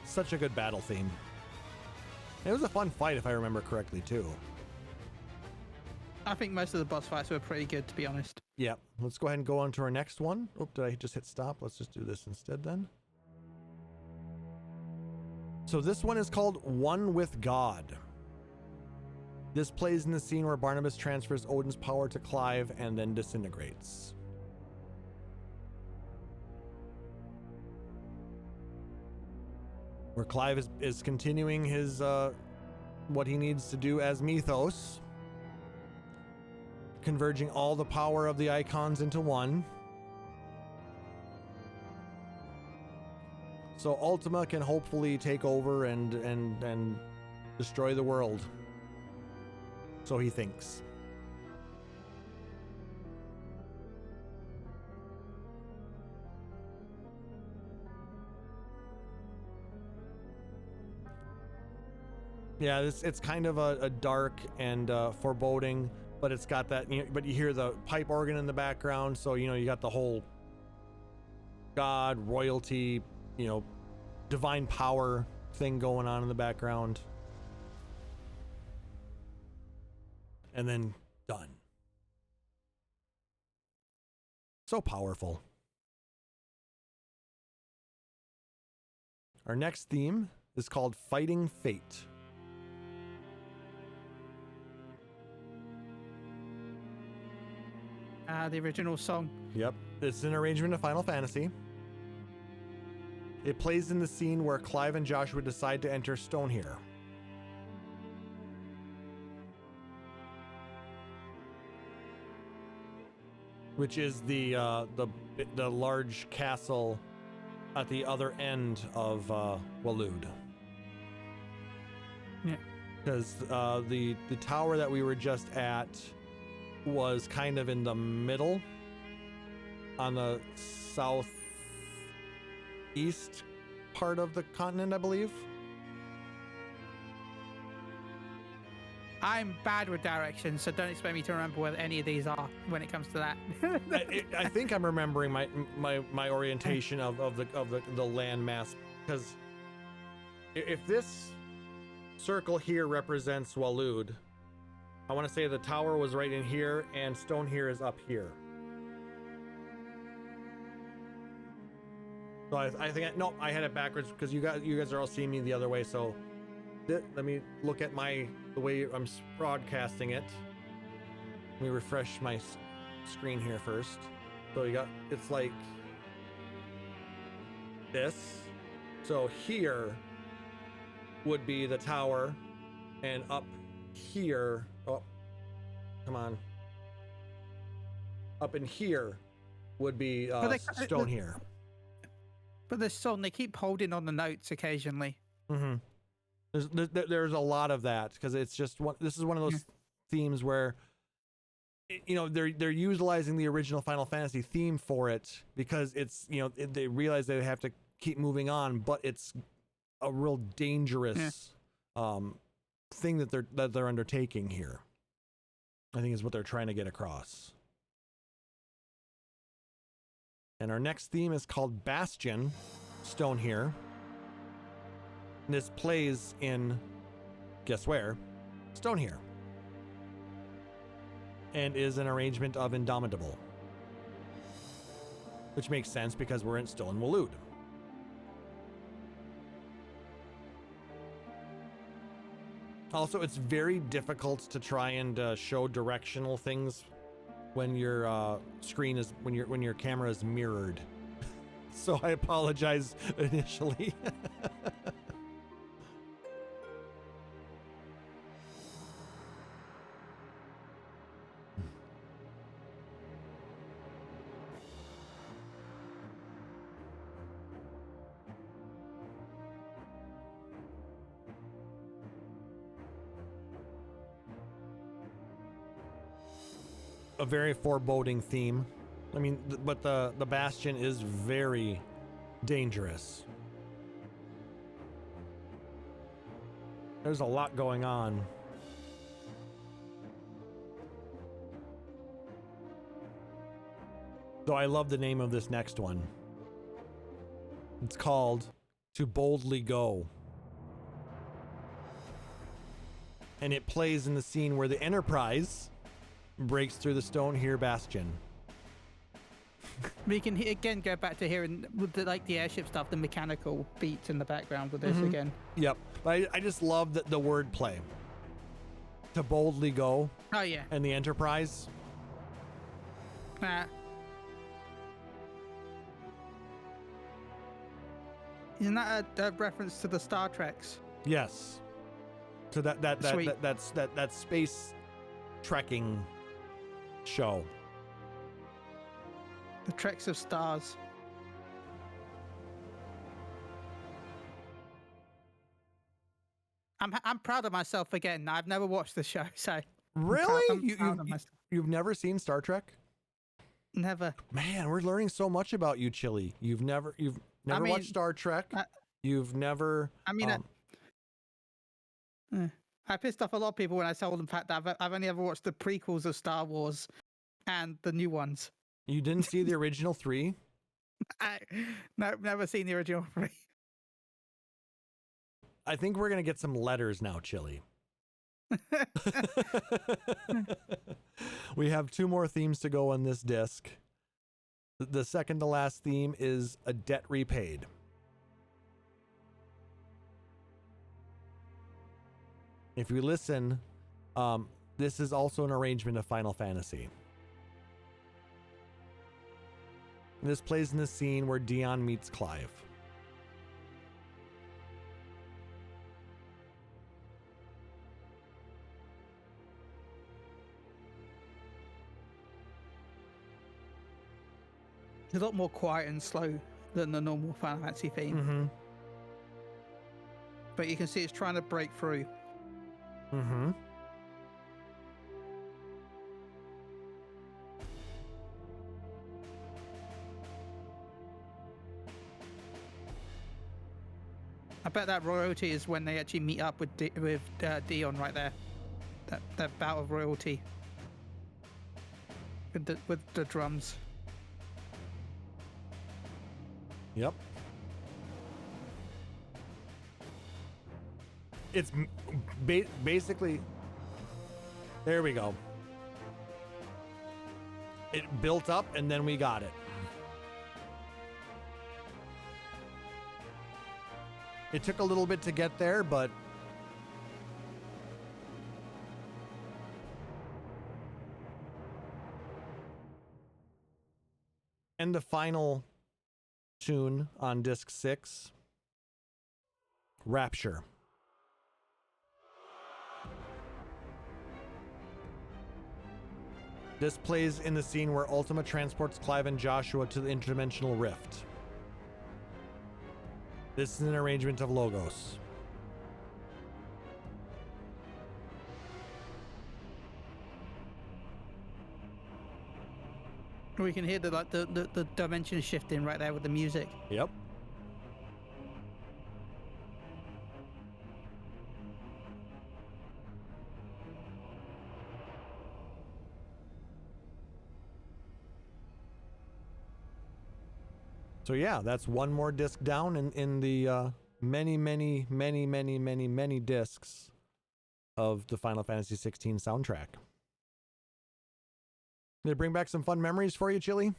Such a good battle theme. It was a fun fight if I remember correctly too. I think most of the boss fights were pretty good, to be honest. Yeah, let's go ahead and go on to our next one. Oh, did I just hit stop? Let's just do this instead then. So this one is called One with God. This plays in the scene where Barnabas transfers Odin's power to Clive and then disintegrates. Where Clive is continuing his what he needs to do as Mythos, converging all the power of the icons into one. So Ultima can hopefully take over and destroy the world. So he thinks. Yeah, it's kind of a dark and foreboding, but it's got that, but you hear the pipe organ in the background, so you got the whole God, royalty, divine power thing going on in the background. And then done. So powerful. Our next theme is called Fighting Fate. The original song. Yep, it's an arrangement of Final Fantasy. It plays in the scene where Clive and Joshua decide to enter Stonehere. Which is the large castle at the other end of Waloed. Yeah. Because the tower that we were just at was kind of in the middle on the southeast part of the continent, I believe. I'm bad with directions, so don't expect me to remember where any of these are when it comes to that. I think I'm remembering my orientation of the landmass, because if this circle here represents Waloed, I want to say the tower was right in here and Stonehere is up here. So I think I had it backwards because you guys are all seeing me the other way. So let me look at the way I'm broadcasting it. Let me refresh my screen here first. So it's like this. So here would be the tower, and up here, oh, come on. Up in here would be Stonehere. But this song, they keep holding on the notes occasionally. Mm-hmm. There's a lot of that, because it's just this is one of those themes where they're utilizing the original Final Fantasy theme for it because it's, they realize they have to keep moving on, but it's a real dangerous thing that they're undertaking here. I think is what they're trying to get across. And our next theme is called Bastion, Stone here. And this plays in, guess where? Stone here. And is an arrangement of Indomitable. Which makes sense because we're still in Waloed. Also, it's very difficult to try and show directional things when your screen is when your camera is mirrored. So I apologize initially. A very foreboding theme. I mean, but the Bastion is very dangerous. There's a lot going on. Though I love the name of this next one. It's called To Boldly Go. And it plays in the scene where the Enterprise breaks through the Stone here Bastion. We can again go back to hearing with the airship stuff, the mechanical beats in the background with this again. Yep. But I just love the word play. To boldly go. Oh yeah. And the Enterprise. Isn't that a reference to the Star Treks? Yes. To that space trekking show. The Treks of Stars. I'm proud of myself again. I've never watched the show, so really, you've never seen Star Trek? Never. Man, we're learning so much about you, Chille. You've never watched Star Trek. You've never. I pissed off a lot of people when I told them the fact that I've only ever watched the prequels of Star Wars and the new ones. You didn't see the original 3? No, never seen the original 3. I think we're gonna get some letters now, Chille. We have 2 more themes to go on this disc. The second to last theme is A Debt Repaid. If you listen, this is also an arrangement of Final Fantasy. This plays in the scene where Dion meets Clive. It's a lot more quiet and slow than the normal Final Fantasy theme. Mm-hmm. But you can see it's trying to break through. Mm-hmm. I bet that royalty is when they actually meet up with Dion right there. That bout of royalty with the drums. Yep. It's basically, there we go. It built up and then we got it. It took a little bit to get there, but and the final tune on disc 6, Rapture. This plays in the scene where Ultima transports Clive and Joshua to the interdimensional rift. This is an arrangement of Logos. We can hear the dimension shifting right there with the music. Yep. So yeah, that's one more disc down in the many discs of the Final Fantasy 16 soundtrack. Did it bring back some fun memories for you, Chille?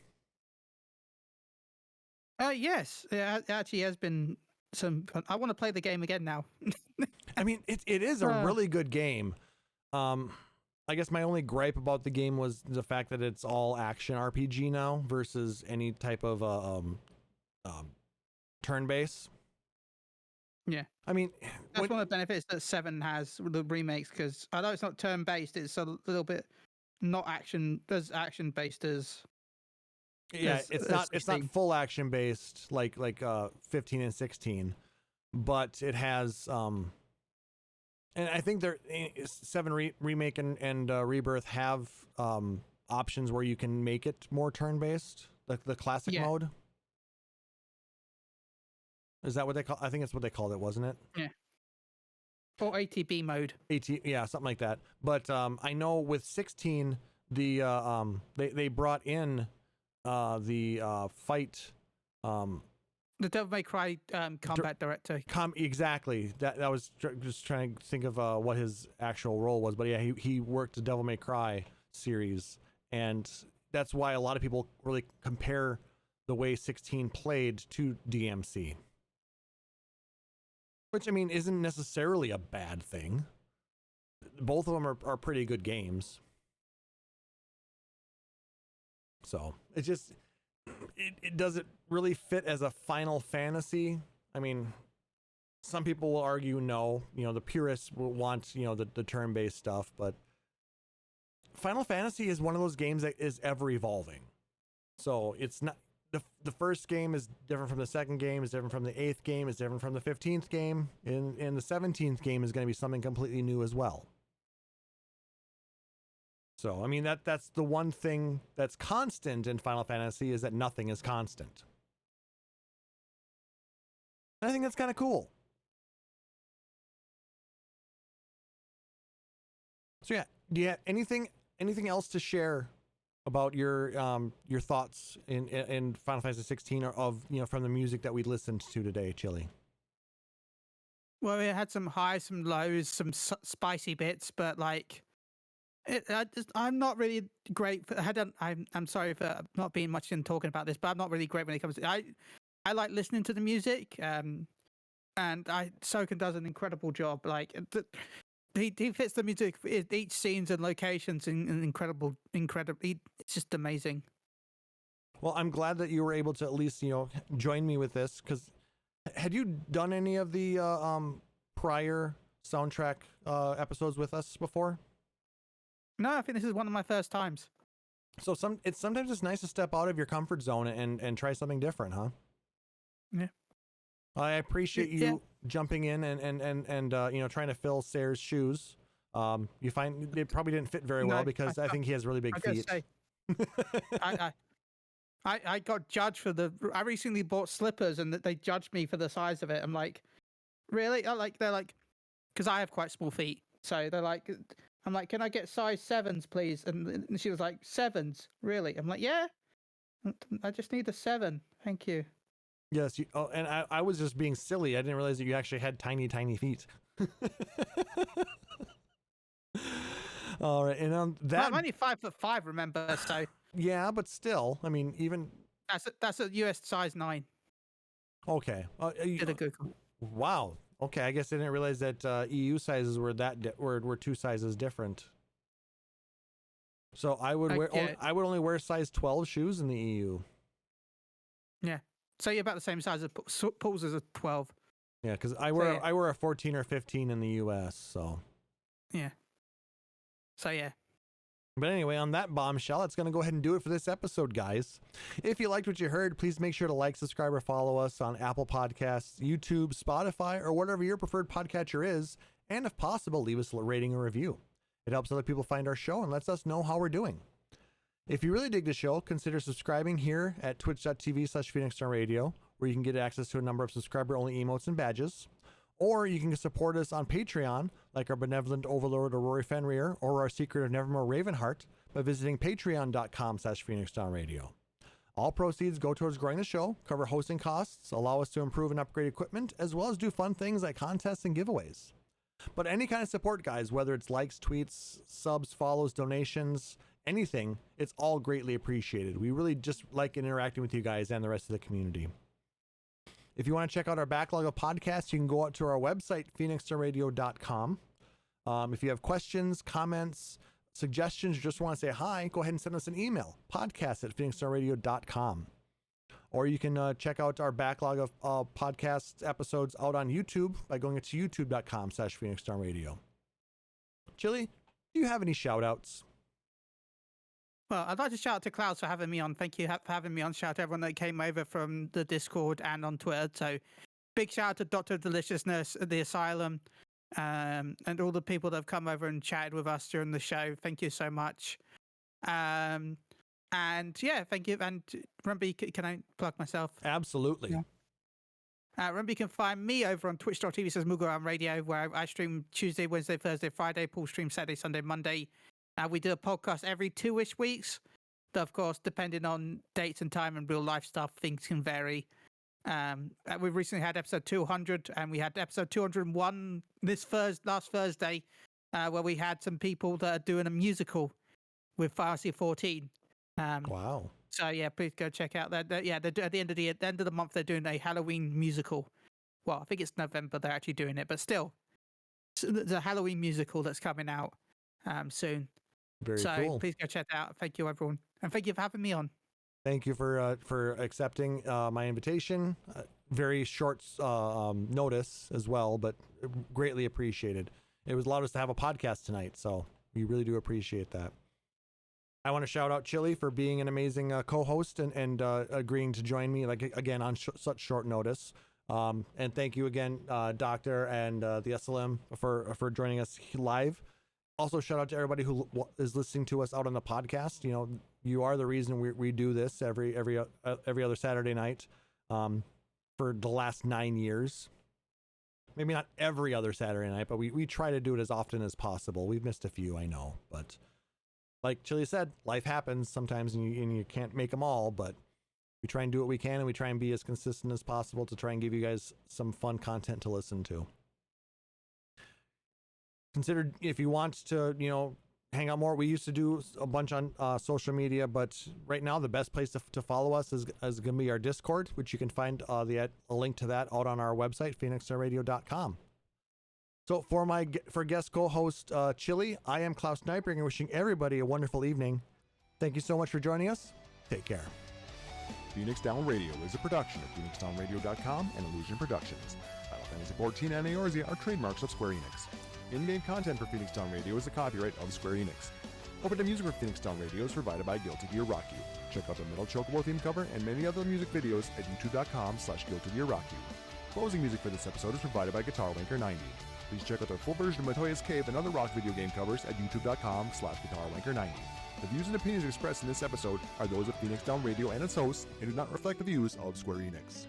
Yes, it actually has been some fun. I want to play the game again now. I mean, it is a really good game. I guess my only gripe about the game was the fact that it's all action RPG now versus any type of turn-based. Yeah. I mean, that's one of the benefits that 7 has, the remakes, because although it's not turn-based, it's a little bit not as action-based as... Yeah, it's not full action-based like 15 and 16, but it has... and I think 7 Remake and Rebirth have options where you can make it more turn-based, like the classic mode. Is that what they call? I think that's what they called it, wasn't it? Yeah. Or ATB mode. Yeah, something like that. But I know with 16, they brought in the fight. The Devil May Cry combat director. Exactly. That was just trying to think of what his actual role was. But yeah, he worked the Devil May Cry series, and that's why a lot of people really compare the way 16 played to DMC. Which, I mean, isn't necessarily a bad thing. Both of them are pretty good games. So, it just... It doesn't really fit as a Final Fantasy. I mean, some people will argue no. You know, the purists will want, the turn-based stuff, but Final Fantasy is one of those games that is ever evolving. So, it's not... The first game is different from the second game, is different from the 8th game, is different from the 15th game, and the 17th game is going to be something completely new as well. So, I mean, that's the one thing that's constant in Final Fantasy, is that nothing is constant. And I think that's kind of cool. So yeah, do you have anything else to share about your thoughts in Final Fantasy 16 or from the music that we listened to today, Chille? Well, it had some highs, some lows, some spicy bits, but like, I'm not really great. I'm sorry for not being much in talking about this, but I'm not really great when it comes to. I like listening to the music, and Soken does an incredible job. Like he fits the music, each scenes and locations in incredible. It's just amazing. Well, I'm glad that you were able to at least join me with this, because had you done any of the prior soundtrack episodes with us before? No, I think this is one of my first times. So sometimes it's nice to step out of your comfort zone and try something different, huh? Yeah. I appreciate you jumping in and trying to fill Sayre's shoes. You find it probably didn't fit very well because I think he has really big feet. I got judged for I recently bought slippers and they judged me for the size of it. I'm like, really? They're like, because I have quite small feet, so they're like. I'm like, can I get size 7s, please? And she was like, 7s? Really? I'm like, yeah. I just need a 7. Thank you. Yes. And I was just being silly. I didn't realize that you actually had tiny, tiny feet. All right. And I'm only 5'5", remember? So. Yeah, but still, I mean, even. That's a US size 9. Okay. Did a Google. Wow. Okay, I guess I didn't realize that EU sizes were were 2 sizes different. So I would I would only wear size 12 shoes in the EU. Yeah. So you're about the same size as Paul's is a 12. Yeah, because I wear a 14 or 15 in the US. So. Yeah. So yeah. But anyway, on that bombshell, that's going to go ahead and do it for this episode, guys. If you liked what you heard, please make sure to like, subscribe, or follow us on Apple Podcasts, YouTube, Spotify, or whatever your preferred podcatcher is. And if possible, leave us a rating or review. It helps other people find our show and lets us know how we're doing. If you really dig the show, consider subscribing here at twitch.tv/PhoenixStarRadio, where you can get access to a number of subscriber-only emotes and badges. Or you can support us on Patreon, like our benevolent overlord Rory Fenrir, or our secret of Nevermore Ravenheart, by visiting patreon.com/PhoenixDownRadio. All proceeds go towards growing the show, cover hosting costs, allow us to improve and upgrade equipment, as well as do fun things like contests and giveaways. But any kind of support, guys, whether it's likes, tweets, subs, follows, donations, anything, it's all greatly appreciated. We really just like interacting with you guys and the rest of the community. If you want to check out our backlog of podcasts, you can go out to our website, PhoenixStarRadio.com. If you have questions, comments, suggestions, or just want to say hi, go ahead and send us an email, podcast@PhoenixStarRadio.com. Or you can check out our backlog of podcast episodes out on YouTube by going to youtube.com/PhoenixStarRadio. Chille, do you have any shout outs? Well, I'd like to shout out to Klauss for having me on. Thank you for having me on. Shout out to everyone that came over from the Discord and on Twitter. So big shout out to Dr. Deliciousness at the Asylum, and all the people that have come over and chatted with us during the show. Thank you so much. And yeah, thank you. And remember, can I plug myself? Absolutely. Yeah. Remember, you can find me over on twitch.tv/Moogle-Go-Round Radio, where I stream Tuesday, Wednesday, Thursday, Friday. Paul streams Saturday, Sunday, Monday. We do a podcast every 2-ish weeks. Of course, depending on dates and time and real life stuff, things can vary. We recently had episode 200, and we had episode 201 last Thursday, where we had some people that are doing a musical with Final Fantasy 14. Wow. So yeah, please go check out that. They're at the end of the month, they're doing a Halloween musical. Well, I think it's November they're actually doing it, but still, the Halloween musical that's coming out soon. Very cool. Please go check that out. Thank you, everyone, and thank you for having me on. Thank you for accepting my invitation. Very short notice as well, but greatly appreciated. It was allowed us to have a podcast tonight, so we really do appreciate that. I want to shout out Chille for being an amazing co-host and agreeing to join me, like again on such short notice. And thank you again, Doctor and the SLM for joining us live. Also, shout out to everybody who is listening to us out on the podcast. You know, you are the reason we do this every other Saturday night for the last 9 years. Maybe not every other Saturday night, but we try to do it as often as possible. We've missed a few, I know, but like Chille said, life happens sometimes, and you can't make them all. But we try and do what we can, and we try and be as consistent as possible to try and give you guys some fun content to listen to. Consider if you want to, hang out more. We used to do a bunch on social media, but right now the best place to follow us is going to be our Discord, which you can find a link to that out on our website, PhoenixStarRadio.com. So for guest co-host Chille, I am Klauss Nightbringer, wishing everybody a wonderful evening. Thank you so much for joining us. Take care. Phoenix Down Radio is a production of PhoenixDownRadio.com and Illusion Productions. Final Fantasy 14 and Eorzea are trademarks of Square Enix. In-game content for Phoenix Down Radio is the copyright of Square Enix. Opening music for Phoenix Down Radio is provided by Guilty Gear Rock You. Check out the Metal Chocobo theme cover and many other music videos at youtube.com/Guilty Gear Rock You. Closing music for this episode is provided by Guitar Wanker 90. Please check out their full version of Matoya's Cave and other rock video game covers at youtube.com/Guitar Wanker 90. The views and opinions expressed in this episode are those of Phoenix Down Radio and its hosts and do not reflect the views of Square Enix.